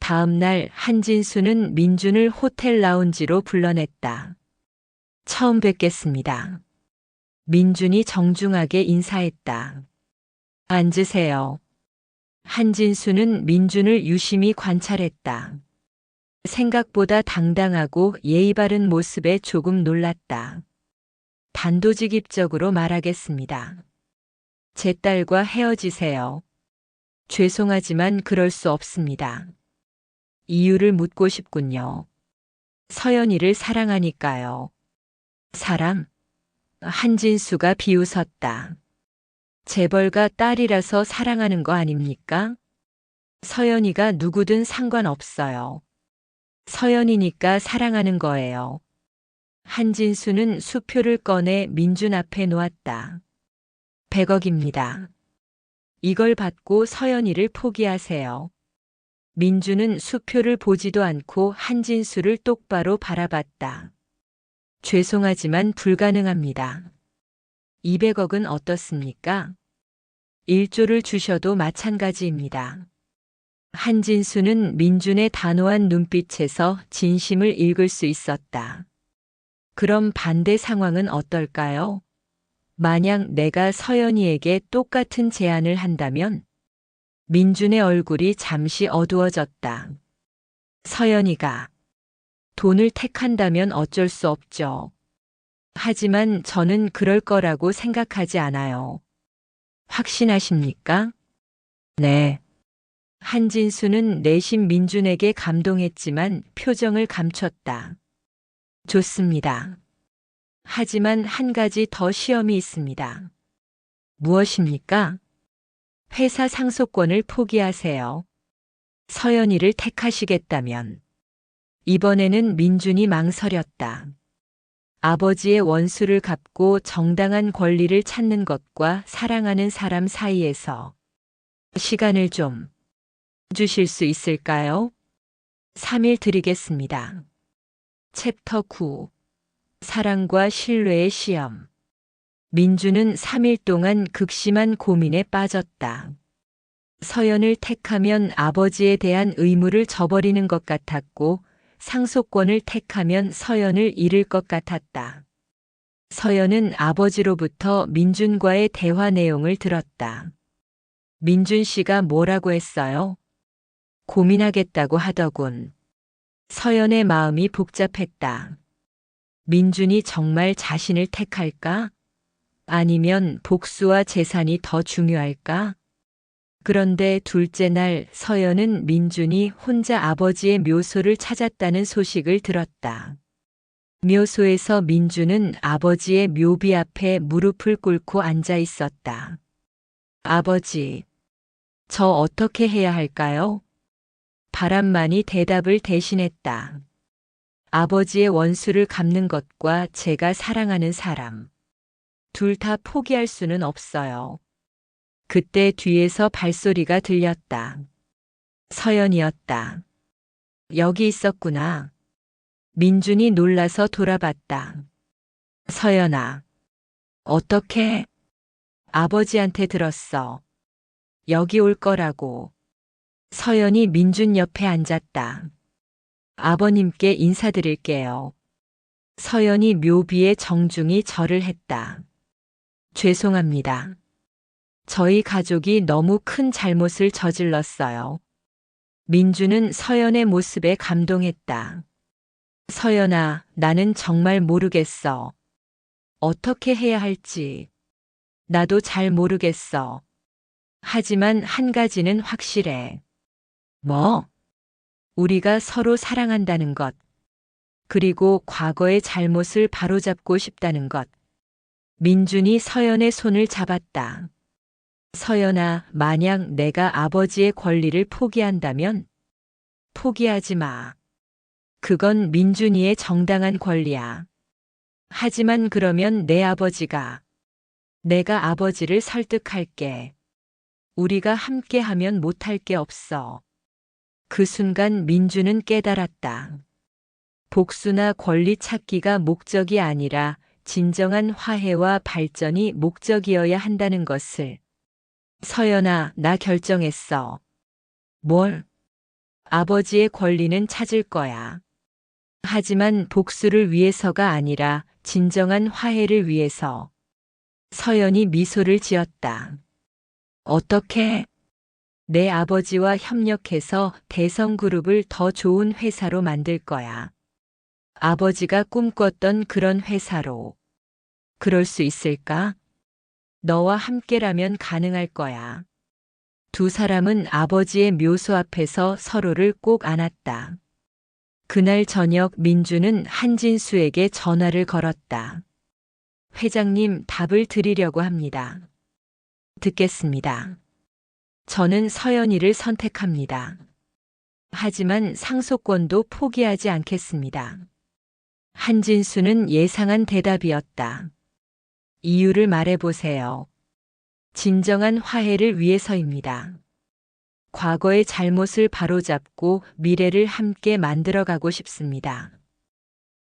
다음 날 한진수는 민준을 호텔 라운지로 불러냈다. 처음 뵙겠습니다. 민준이 정중하게 인사했다. 앉으세요. 한진수는 민준을 유심히 관찰했다. 생각보다 당당하고 예의 바른 모습에 조금 놀랐다. 단도직입적으로 말하겠습니다. 제 딸과 헤어지세요. 죄송하지만 그럴 수 없습니다. 이유를 묻고 싶군요. 서연이를 사랑하니까요. 사랑? 한진수가 비웃었다. 재벌가 딸이라서 사랑하는 거 아닙니까? 서연이가 누구든 상관없어요. 서연이니까 사랑하는 거예요. 한진수는 수표를 꺼내 민준 앞에 놓았다. 100억입니다. 이걸 받고 서연이를 포기하세요. 민준은 수표를 보지도 않고 한진수를 똑바로 바라봤다. 죄송하지만 불가능합니다. 200억은 어떻습니까? 1조를 주셔도 마찬가지입니다. 한진수는 민준의 단호한 눈빛에서 진심을 읽을 수 있었다. 그럼 반대 상황은 어떨까요? 만약 내가 서연이에게 똑같은 제안을 한다면? 민준의 얼굴이 잠시 어두워졌다. 서연이가 돈을 택한다면 어쩔 수 없죠. 하지만 저는 그럴 거라고 생각하지 않아요. 확신하십니까? 네. 한진수는 내심 민준에게 감동했지만 표정을 감췄다. 좋습니다. 하지만 한 가지 더 시험이 있습니다. 무엇입니까? 회사 상속권을 포기하세요. 서연이를 택하시겠다면. 이번에는 민준이 망설였다. 아버지의 원수를 갚고 정당한 권리를 찾는 것과 사랑하는 사람 사이에서 시간을 좀 주실 수 있을까요? 3일 드리겠습니다. 챕터 9 사랑과 신뢰의 시험 민주는 3일 동안 극심한 고민에 빠졌다. 서연을 택하면 아버지에 대한 의무를 저버리는 것 같았고, 상속권을 택하면 서연을 잃을 것 같았다. 서연은 아버지로부터 민준과의 대화 내용을 들었다. 민준 씨가 뭐라고 했어요? 고민하겠다고 하더군. 서연의 마음이 복잡했다. 민준이 정말 자신을 택할까? 아니면 복수와 재산이 더 중요할까? 그런데 둘째 날 서연은 민준이 혼자 아버지의 묘소를 찾았다는 소식을 들었다. 묘소에서 민준은 아버지의 묘비 앞에 무릎을 꿇고 앉아 있었다. 아버지, 저 어떻게 해야 할까요? 바람만이 대답을 대신했다. 아버지의 원수를 갚는 것과 제가 사랑하는 사람. 둘 다 포기할 수는 없어요. 그때 뒤에서 발소리가 들렸다. 서연이었다. 여기 있었구나. 민준이 놀라서 돌아봤다. 서연아. 어떻게? 아버지한테 들었어. 여기 올 거라고. 서연이 민준 옆에 앉았다. 아버님께 인사드릴게요. 서연이 묘비에 정중히 절을 했다. 죄송합니다. 저희 가족이 너무 큰 잘못을 저질렀어요. 민주는 서연의 모습에 감동했다. 서연아, 나는 정말 모르겠어. 어떻게 해야 할지. 나도 잘 모르겠어. 하지만 한 가지는 확실해. 뭐? 우리가 서로 사랑한다는 것. 그리고 과거의 잘못을 바로잡고 싶다는 것. 민준이 서연의 손을 잡았다. 서연아, 만약 내가 아버지의 권리를 포기한다면? 포기하지 마. 그건 민준이의 정당한 권리야. 하지만 그러면 내가 아버지를 설득할게. 우리가 함께하면 못할 게 없어. 그 순간 민준은 깨달았다. 복수나 권리 찾기가 목적이 아니라 진정한 화해와 발전이 목적이어야 한다는 것을. 서연아, 나 결정했어. 뭘? 아버지의 권리는 찾을 거야. 하지만 복수를 위해서가 아니라 진정한 화해를 위해서. 서연이 미소를 지었다. 어떻게? 내 아버지와 협력해서 대성그룹을 더 좋은 회사로 만들 거야. 아버지가 꿈꿨던 그런 회사로. 그럴 수 있을까? 너와 함께라면 가능할 거야. 두 사람은 아버지의 묘소 앞에서 서로를 꼭 안았다. 그날 저녁 민주는 한진수에게 전화를 걸었다. 회장님, 답을 드리려고 합니다. 듣겠습니다. 저는 서연이를 선택합니다. 하지만 상속권도 포기하지 않겠습니다. 한진수는 예상한 대답이었다. 이유를 말해보세요. 진정한 화해를 위해서입니다. 과거의 잘못을 바로잡고 미래를 함께 만들어가고 싶습니다.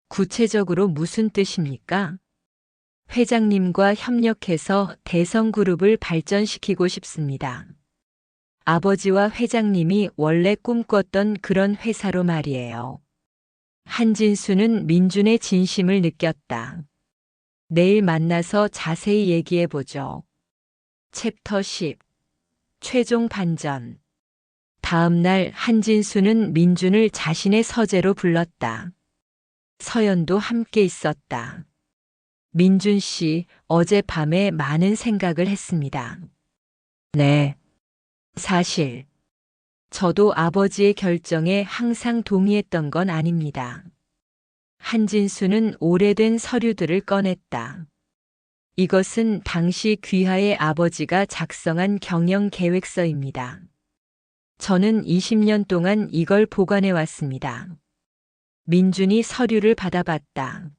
구체적으로 무슨 뜻입니까? 회장님과 협력해서 대성그룹을 발전시키고 싶습니다. 아버지와 회장님이 원래 꿈꿨던 그런 회사로 말이에요. 한진수는 민준의 진심을 느꼈다. 내일 만나서 자세히 얘기해보죠. 챕터 10. 최종 반전. 다음 날 한진수는 민준을 자신의 서재로 불렀다. 서연도 함께 있었다. 민준 씨, 어젯밤에 많은 생각을 했습니다. 네. 사실, 저도 아버지의 결정에 항상 동의했던 건 아닙니다. 한진수는 오래된 서류들을 꺼냈다. 이것은 당시 귀하의 아버지가 작성한 경영 계획서입니다. 저는 20년 동안 이걸 보관해 왔습니다. 민준이 서류를 받아봤다.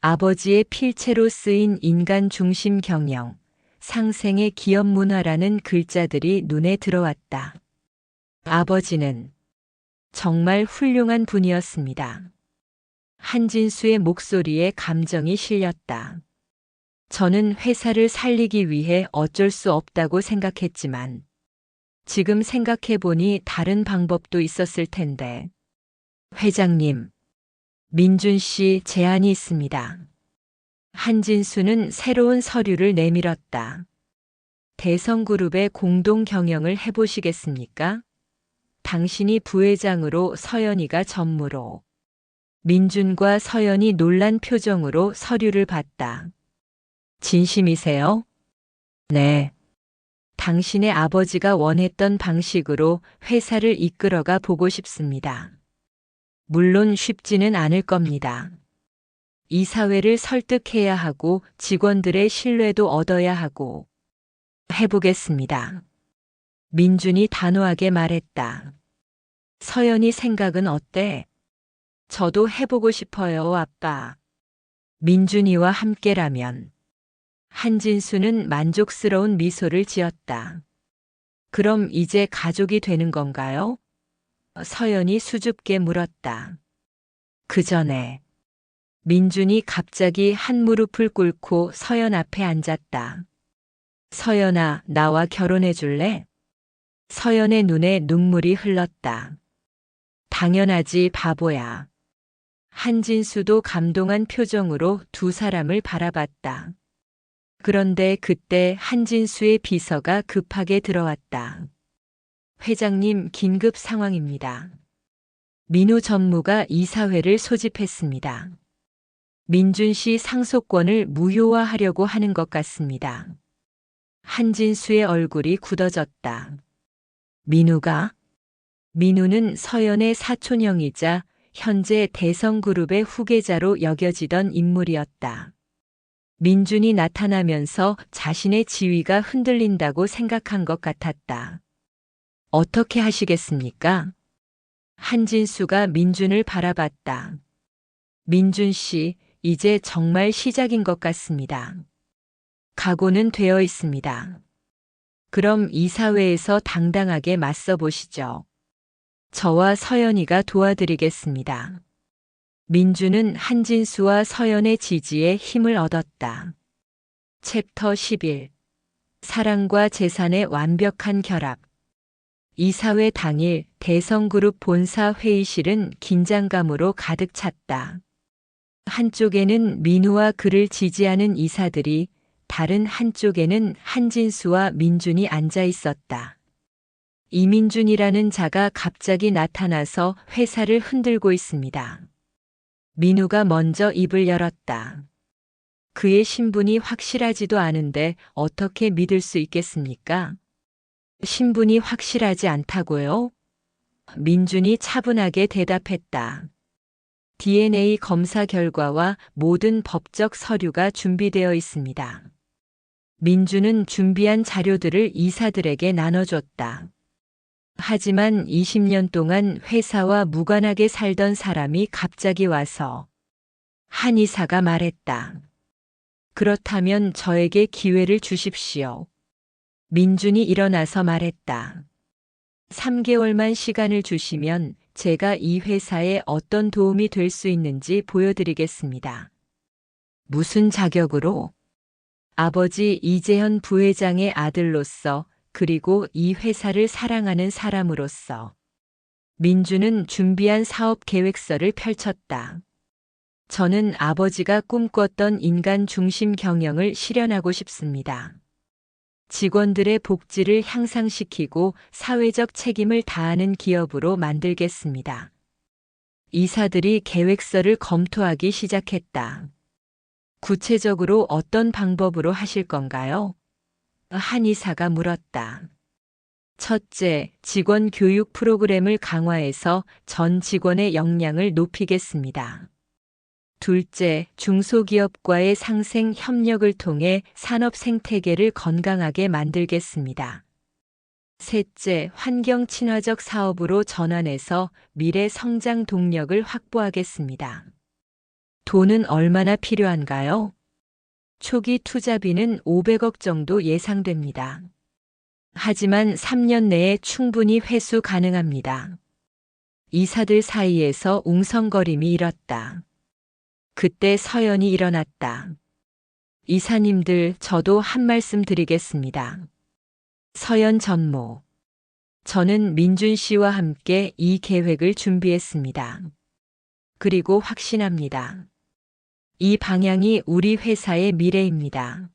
아버지의 필체로 쓰인 인간 중심 경영, 상생의 기업 문화라는 글자들이 눈에 들어왔다. 아버지는 정말 훌륭한 분이었습니다. 한진수의 목소리에 감정이 실렸다. 저는 회사를 살리기 위해 어쩔 수 없다고 생각했지만 지금 생각해보니 다른 방법도 있었을 텐데. 회장님, 민준 씨 제안이 있습니다. 한진수는 새로운 서류를 내밀었다. 대성그룹의 공동 경영을 해보시겠습니까? 당신이 부회장으로 서연이가 전무로. 민준과 서연이 놀란 표정으로 서류를 봤다. 진심이세요? 네. 당신의 아버지가 원했던 방식으로 회사를 이끌어가 보고 싶습니다. 물론 쉽지는 않을 겁니다. 이사회를 설득해야 하고 직원들의 신뢰도 얻어야 하고. 해보겠습니다. 민준이 단호하게 말했다. 서연이 생각은 어때? 저도 해보고 싶어요, 아빠. 민준이와 함께라면. 한진수는 만족스러운 미소를 지었다. 그럼 이제 가족이 되는 건가요? 서연이 수줍게 물었다. 그 전에 민준이 갑자기 한 무릎을 꿇고 서연 앞에 앉았다. 서연아, 나와 결혼해 줄래? 서연의 눈에 눈물이 흘렀다. 당연하지, 바보야. 한진수도 감동한 표정으로 두 사람을 바라봤다. 그런데 그때 한진수의 비서가 급하게 들어왔다. 회장님, 긴급 상황입니다. 민우 전무가 이사회를 소집했습니다. 민준 씨 상속권을 무효화하려고 하는 것 같습니다. 한진수의 얼굴이 굳어졌다. 민우가? 민우는 서연의 사촌형이자 현재 대성그룹의 후계자로 여겨지던 인물이었다. 민준이 나타나면서 자신의 지위가 흔들린다고 생각한 것 같았다. 어떻게 하시겠습니까? 한진수가 민준을 바라봤다. 민준 씨, 이제 정말 시작인 것 같습니다. 각오는 되어 있습니다. 그럼 이사회에서 당당하게 맞서 보시죠. 저와 서연이가 도와드리겠습니다. 민준은 한진수와 서연의 지지에 힘을 얻었다. 챕터 11. 사랑과 재산의 완벽한 결합. 이사회 당일 대성그룹 본사 회의실은 긴장감으로 가득 찼다. 한쪽에는 민우와 그를 지지하는 이사들이, 다른 한쪽에는 한진수와 민준이 앉아 있었다. 이민준이라는 자가 갑자기 나타나서 회사를 흔들고 있습니다. 민우가 먼저 입을 열었다. 그의 신분이 확실하지도 않은데 어떻게 믿을 수 있겠습니까? 신분이 확실하지 않다고요? 민준이 차분하게 대답했다. DNA 검사 결과와 모든 법적 서류가 준비되어 있습니다. 민준은 준비한 자료들을 이사들에게 나눠줬다. 하지만 20년 동안 회사와 무관하게 살던 사람이 갑자기 와서 한 이사가 말했다. 그렇다면 저에게 기회를 주십시오. 민준이 일어나서 말했다. 3개월만 시간을 주시면 제가 이 회사에 어떤 도움이 될 수 있는지 보여드리겠습니다. 무슨 자격으로? 아버지 이재현 부회장의 아들로서, 그리고 이 회사를 사랑하는 사람으로서. 민준은 준비한 사업 계획서를 펼쳤다. 저는 아버지가 꿈꿨던 인간 중심 경영을 실현하고 싶습니다. 직원들의 복지를 향상시키고 사회적 책임을 다하는 기업으로 만들겠습니다. 이사들이 계획서를 검토하기 시작했다. 구체적으로 어떤 방법으로 하실 건가요? 한 이사가 물었다. 첫째, 직원 교육 프로그램을 강화해서 전 직원의 역량을 높이겠습니다. 둘째, 중소기업과의 상생 협력을 통해 산업 생태계를 건강하게 만들겠습니다. 셋째, 환경 친화적 사업으로 전환해서 미래 성장 동력을 확보하겠습니다. 돈은 얼마나 필요한가요? 초기 투자비는 500억 정도 예상됩니다. 하지만 3년 내에 충분히 회수 가능합니다. 이사들 사이에서 웅성거림이 일었다. 그때 서연이 일어났다. 이사님들, 저도 한 말씀 드리겠습니다. 서연 전무. 저는 민준 씨와 함께 이 계획을 준비했습니다. 그리고 확신합니다. 이 방향이 우리 회사의 미래입니다.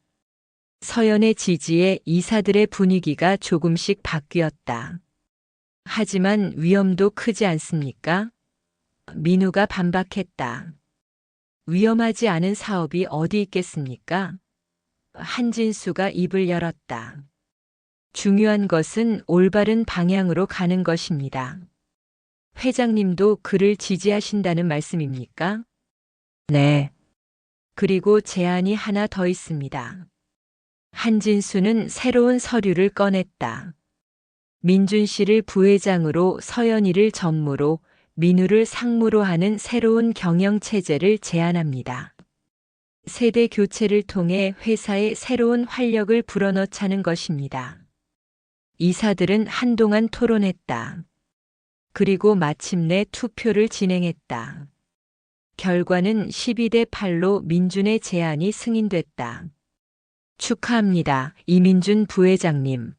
서연의 지지에 이사들의 분위기가 조금씩 바뀌었다. 하지만 위험도 크지 않습니까? 민우가 반박했다. 위험하지 않은 사업이 어디 있겠습니까? 한진수가 입을 열었다. 중요한 것은 올바른 방향으로 가는 것입니다. 회장님도 그를 지지하신다는 말씀입니까? 네. 그리고 제안이 하나 더 있습니다. 한진수는 새로운 서류를 꺼냈다. 민준 씨를 부회장으로, 서연이를 전무로, 민우를 상무로 하는 새로운 경영체제를 제안합니다. 세대 교체를 통해 회사에 새로운 활력을 불어넣자는 것입니다. 이사들은 한동안 토론했다. 그리고 마침내 투표를 진행했다. 결과는 12대 8로 민준의 제안이 승인됐다. 축하합니다, 이민준 부회장님.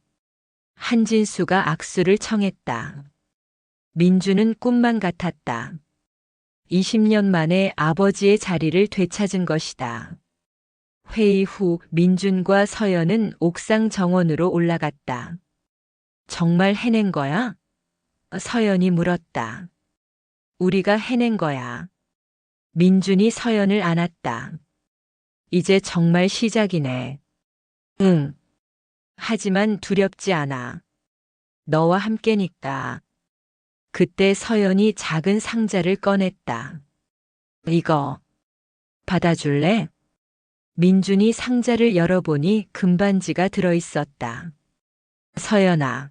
한진수가 악수를 청했다. 민준은 꿈만 같았다. 20년 만에 아버지의 자리를 되찾은 것이다. 회의 후 민준과 서연은 옥상 정원으로 올라갔다. 정말 해낸 거야? 서연이 물었다. 우리가 해낸 거야. 민준이 서연을 안았다. 이제 정말 시작이네. 응. 하지만 두렵지 않아. 너와 함께니까. 그때 서연이 작은 상자를 꺼냈다. 이거 받아줄래? 민준이 상자를 열어보니 금반지가 들어있었다. 서연아,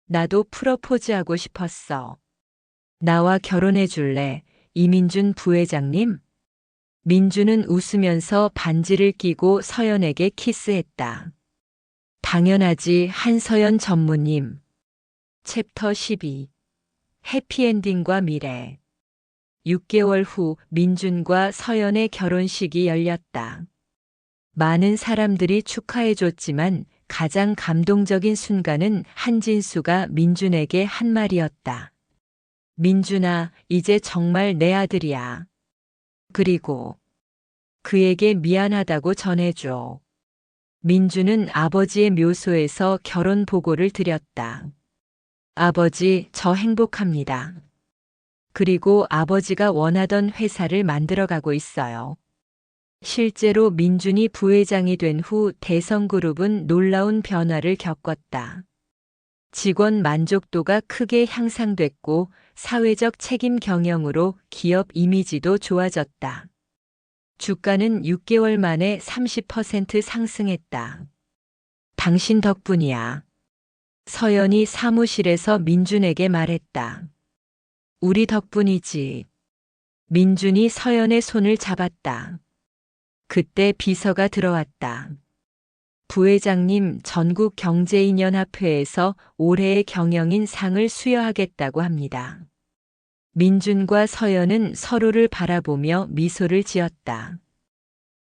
나도 프러포즈하고 싶었어. 나와 결혼해 줄래, 이민준 부회장님? 민준은 웃으면서 반지를 끼고 서연에게 키스했다. 당연하지, 한서연 전무님. 챕터 12. 해피엔딩과 미래. 6개월 후 민준과 서연의 결혼식이 열렸다. 많은 사람들이 축하해줬지만 가장 감동적인 순간은 한진수가 민준에게 한 말이었다. 민준아, 이제 정말 내 아들이야. 그리고 그에게 미안하다고 전해줘. 민준은 아버지의 묘소에서 결혼 보고를 드렸다. 아버지, 저 행복합니다. 그리고 아버지가 원하던 회사를 만들어가고 있어요. 실제로 민준이 부회장이 된 후 대성그룹은 놀라운 변화를 겪었다. 직원 만족도가 크게 향상됐고 사회적 책임 경영으로 기업 이미지도 좋아졌다. 주가는 6개월 만에 30% 상승했다. 당신 덕분이야. 서연이 사무실에서 민준에게 말했다. 우리 덕분이지. 민준이 서연의 손을 잡았다. 그때 비서가 들어왔다. 부회장님, 전국경제인연합회에서 올해의 경영인 상을 수여하겠다고 합니다. 민준과 서연은 서로를 바라보며 미소를 지었다.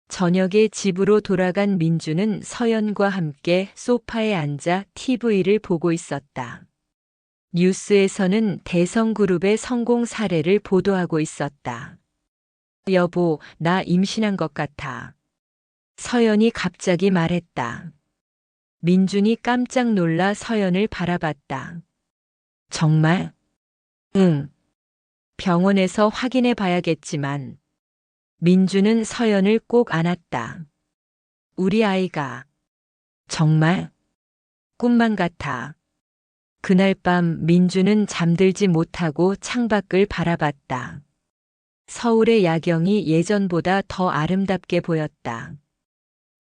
저녁에 집으로 돌아간 민준은 서연과 함께 소파에 앉아 TV를 보고 있었다. 뉴스에서는 대성그룹의 성공 사례를 보도하고 있었다. 여보, 나 임신한 것 같아. 서연이 갑자기 말했다. 민준이 깜짝 놀라 서연을 바라봤다. 정말? 응. 병원에서 확인해 봐야겠지만. 민준은 서연을 꼭 안았다. 우리 아이가. 정말? 꿈만 같아. 그날 밤 민준은 잠들지 못하고 창밖을 바라봤다. 서울의 야경이 예전보다 더 아름답게 보였다.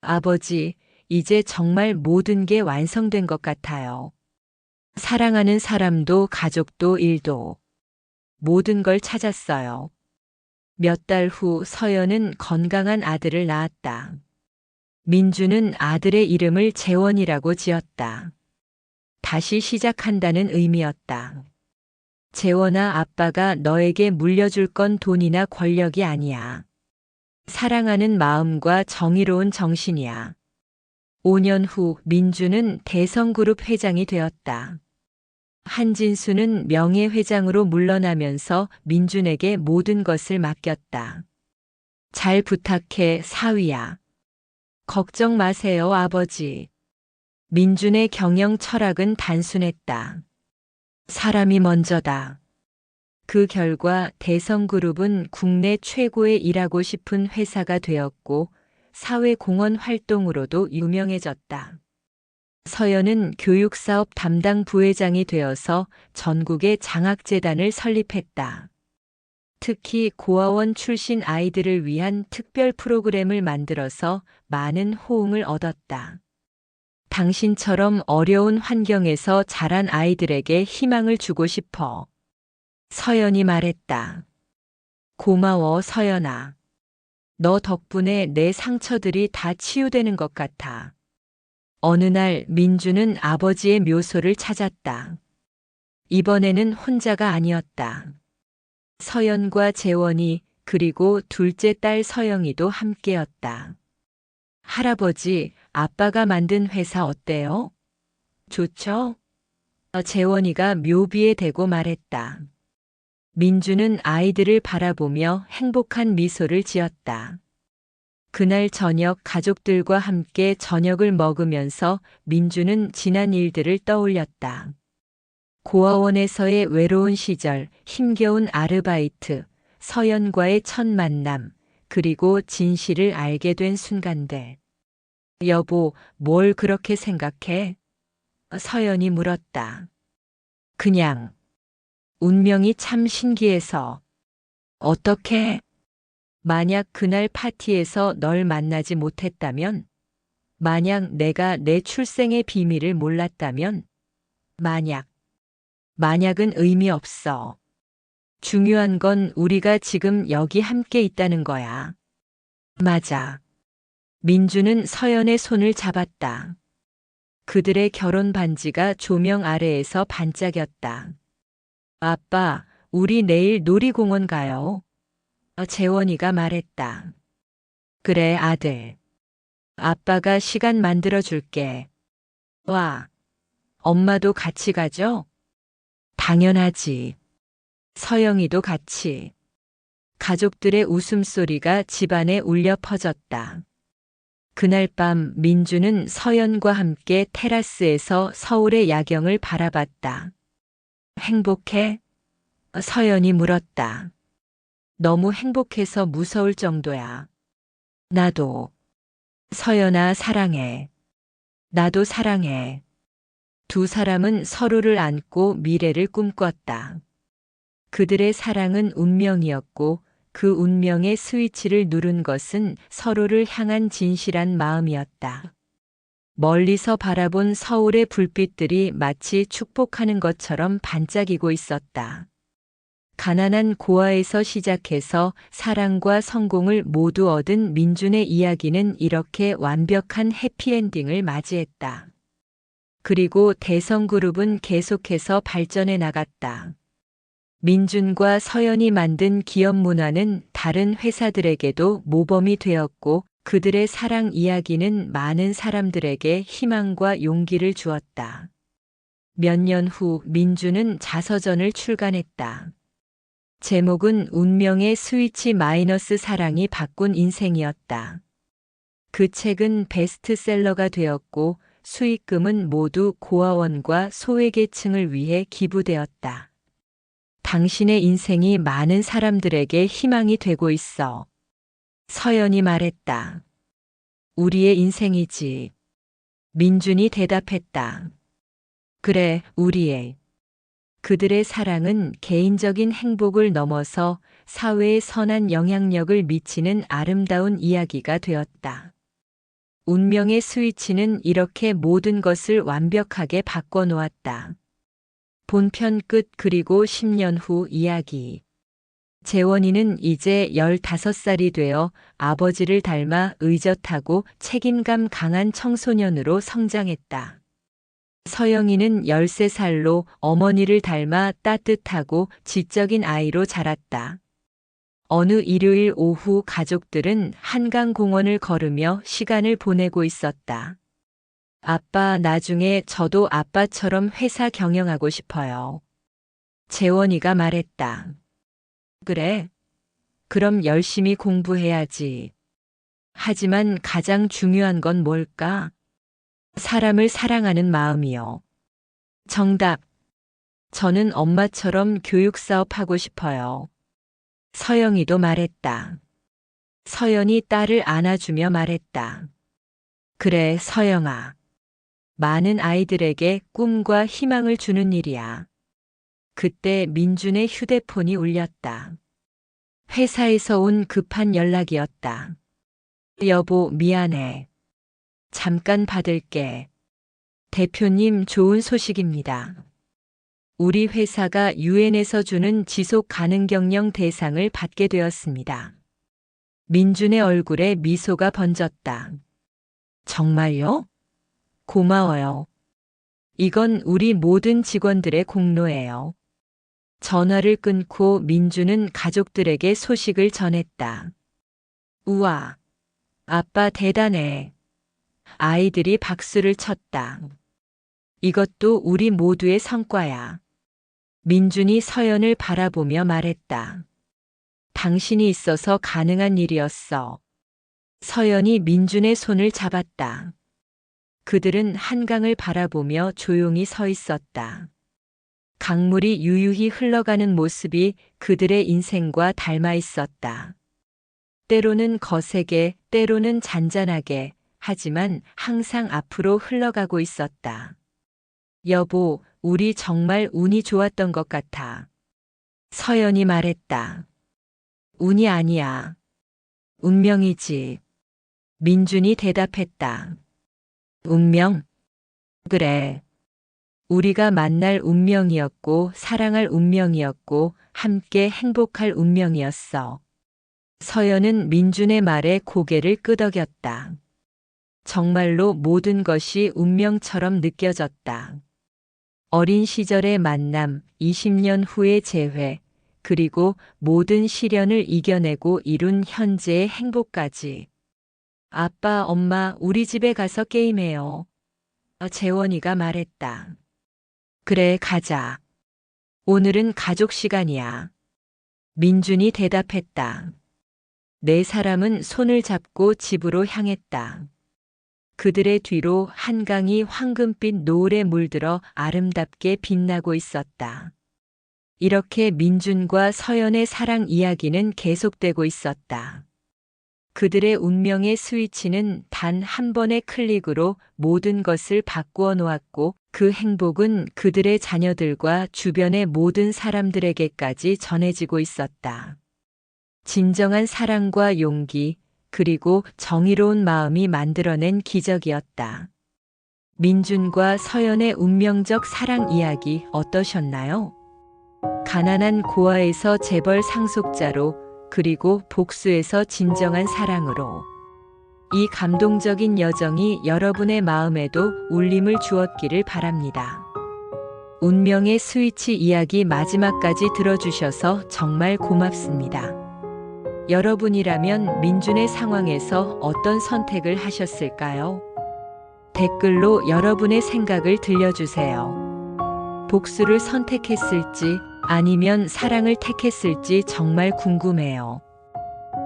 아버지, 이제 정말 모든 게 완성된 것 같아요. 사랑하는 사람도 가족도 일도 모든 걸 찾았어요. 몇 달 후 서연은 건강한 아들을 낳았다. 민준은 아들의 이름을 재원이라고 지었다. 다시 시작한다는 의미였다. 재원아, 아빠가 너에게 물려줄 건 돈이나 권력이 아니야. 사랑하는 마음과 정의로운 정신이야. 5년 후 민주는 대성그룹 회장이 되었다. 한진수는 명예회장으로 물러나면서 민준에게 모든 것을 맡겼다. 잘 부탁해, 사위야. 걱정 마세요, 아버지. 민준의 경영 철학은 단순했다. 사람이 먼저다. 그 결과 대성그룹은 국내 최고의 일하고 싶은 회사가 되었고 사회공헌 활동으로도 유명해졌다. 서연은 교육사업 담당 부회장이 되어서 전국의 장학재단을 설립했다. 특히 고아원 출신 아이들을 위한 특별 프로그램을 만들어서 많은 호응을 얻었다. 당신처럼 어려운 환경에서 자란 아이들에게 희망을 주고 싶어. 서연이 말했다. 고마워, 서연아. 너 덕분에 내 상처들이 다 치유되는 것 같아. 어느 날 민주는 아버지의 묘소를 찾았다. 이번에는 혼자가 아니었다. 서연과 재원이 그리고 둘째 딸 서영이도 함께였다. 할아버지, 아빠가 만든 회사 어때요? 좋죠? 재원이가 묘비에 대고 말했다. 민주는 아이들을 바라보며 행복한 미소를 지었다. 그날 저녁 가족들과 함께 저녁을 먹으면서 민주는 지난 일들을 떠올렸다. 고아원에서의 외로운 시절, 힘겨운 아르바이트, 서연과의 첫 만남, 그리고 진실을 알게 된 순간들. 여보, 뭘 그렇게 생각해? 서연이 물었다. 그냥. 운명이 참 신기해서. 어떻게? 만약 그날 파티에서 널 만나지 못했다면? 만약 내가 내 출생의 비밀을 몰랐다면? 만약은 의미 없어. 중요한 건 우리가 지금 여기 함께 있다는 거야. 맞아. 민주는 서연의 손을 잡았다. 그들의 결혼 반지가 조명 아래에서 반짝였다. 아빠, 우리 내일 놀이공원 가요. 재원이가 말했다. 그래, 아들. 아빠가 시간 만들어 줄게. 와, 엄마도 같이 가죠? 당연하지. 서영이도 같이. 가족들의 웃음소리가 집안에 울려 퍼졌다. 그날 밤 민주는 서연과 함께 테라스에서 서울의 야경을 바라봤다. 행복해? 서연이 물었다. 너무 행복해서 무서울 정도야. 나도. 서연아, 사랑해. 나도 사랑해. 두 사람은 서로를 안고 미래를 꿈꿨다. 그들의 사랑은 운명이었고 그 운명의 스위치를 누른 것은 서로를 향한 진실한 마음이었다. 멀리서 바라본 서울의 불빛들이 마치 축복하는 것처럼 반짝이고 있었다. 가난한 고아에서 시작해서 사랑과 성공을 모두 얻은 민준의 이야기는 이렇게 완벽한 해피엔딩을 맞이했다. 그리고 대성그룹은 계속해서 발전해 나갔다. 민준과 서연이 만든 기업 문화는 다른 회사들에게도 모범이 되었고 그들의 사랑 이야기는 많은 사람들에게 희망과 용기를 주었다. 몇 년 후 민준은 자서전을 출간했다. 제목은 운명의 스위치 마이너스 사랑이 바꾼 인생이었다. 그 책은 베스트셀러가 되었고 수익금은 모두 고아원과 소외계층을 위해 기부되었다. 당신의 인생이 많은 사람들에게 희망이 되고 있어. 서연이 말했다. 우리의 인생이지. 민준이 대답했다. 그래, 우리의. 그들의 사랑은 개인적인 행복을 넘어서 사회에 선한 영향력을 미치는 아름다운 이야기가 되었다. 운명의 스위치는 이렇게 모든 것을 완벽하게 바꿔놓았다. 본편 끝. 그리고 10년 후 이야기. 재원이는 이제 15살이 되어 아버지를 닮아 의젓하고 책임감 강한 청소년으로 성장했다. 서영이는 13살로 어머니를 닮아 따뜻하고 지적인 아이로 자랐다. 어느 일요일 오후 가족들은 한강공원을 걸으며 시간을 보내고 있었다. 아빠, 나중에 저도 아빠처럼 회사 경영하고 싶어요. 재원이가 말했다. 그래? 그럼 열심히 공부해야지. 하지만 가장 중요한 건 뭘까? 사람을 사랑하는 마음이요. 정답. 저는 엄마처럼 교육사업 하고 싶어요. 서영이도 말했다. 서연이 딸을 안아주며 말했다. 그래, 서영아. 많은 아이들에게 꿈과 희망을 주는 일이야. 그때 민준의 휴대폰이 울렸다. 회사에서 온 급한 연락이었다. 여보, 미안해. 잠깐 받을게. 대표님, 좋은 소식입니다. 우리 회사가 유엔에서 주는 지속 가능 경영 대상을 받게 되었습니다. 민준의 얼굴에 미소가 번졌다. 정말요? 고마워요. 이건 우리 모든 직원들의 공로예요. 전화를 끊고 민준은 가족들에게 소식을 전했다. 우와, 아빠 대단해. 아이들이 박수를 쳤다. 이것도 우리 모두의 성과야. 민준이 서연을 바라보며 말했다. 당신이 있어서 가능한 일이었어. 서연이 민준의 손을 잡았다. 그들은 한강을 바라보며 조용히 서 있었다. 강물이 유유히 흘러가는 모습이 그들의 인생과 닮아 있었다. 때로는 거세게, 때로는 잔잔하게, 하지만 항상 앞으로 흘러가고 있었다. 여보, 우리 정말 운이 좋았던 것 같아. 서연이 말했다. 운이 아니야. 운명이지. 민준이 대답했다. 운명? 그래. 우리가 만날 운명이었고, 사랑할 운명이었고, 함께 행복할 운명이었어. 서연은 민준의 말에 고개를 끄덕였다. 정말로 모든 것이 운명처럼 느껴졌다. 어린 시절의 만남, 20년 후의 재회, 그리고 모든 시련을 이겨내고 이룬 현재의 행복까지. 아빠, 엄마, 우리 집에 가서 게임해요. 재원이가 말했다. 그래, 가자. 오늘은 가족 시간이야. 민준이 대답했다. 네 사람은 손을 잡고 집으로 향했다. 그들의 뒤로 한강이 황금빛 노을에 물들어 아름답게 빛나고 있었다. 이렇게 민준과 서연의 사랑 이야기는 계속되고 있었다. 그들의 운명의 스위치는 단 한 번의 클릭으로 모든 것을 바꾸어 놓았고 그 행복은 그들의 자녀들과 주변의 모든 사람들에게까지 전해지고 있었다. 진정한 사랑과 용기, 그리고 정의로운 마음이 만들어낸 기적이었다. 민준과 서연의 운명적 사랑 이야기 어떠셨나요? 가난한 고아에서 재벌 상속자로, 그리고 복수에서 진정한 사랑으로. 이 감동적인 여정이 여러분의 마음에도 울림을 주었기를 바랍니다. 운명의 스위치 이야기 마지막까지 들어주셔서 정말 고맙습니다. 여러분이라면 민준의 상황에서 어떤 선택을 하셨을까요? 댓글로 여러분의 생각을 들려주세요. 복수를 선택했을지 아니면 사랑을 택했을지 정말 궁금해요.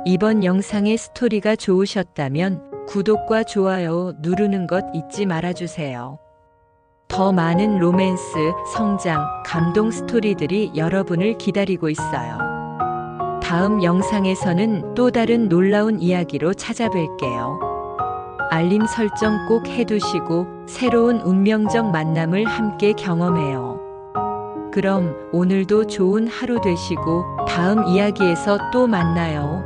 이번 영상의 스토리가 좋으셨다면 구독과 좋아요 누르는 것 잊지 말아주세요. 더 많은 로맨스, 성장, 감동 스토리들이 여러분을 기다리고 있어요. 다음 영상에서는 또 다른 놀라운 이야기로 찾아뵐게요. 알림 설정 꼭 해두시고 새로운 운명적 만남을 함께 경험해요. 그럼 오늘도 좋은 하루 되시고 다음 이야기에서 또 만나요.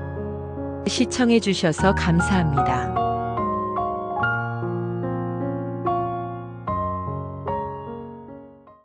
시청해주셔서 감사합니다.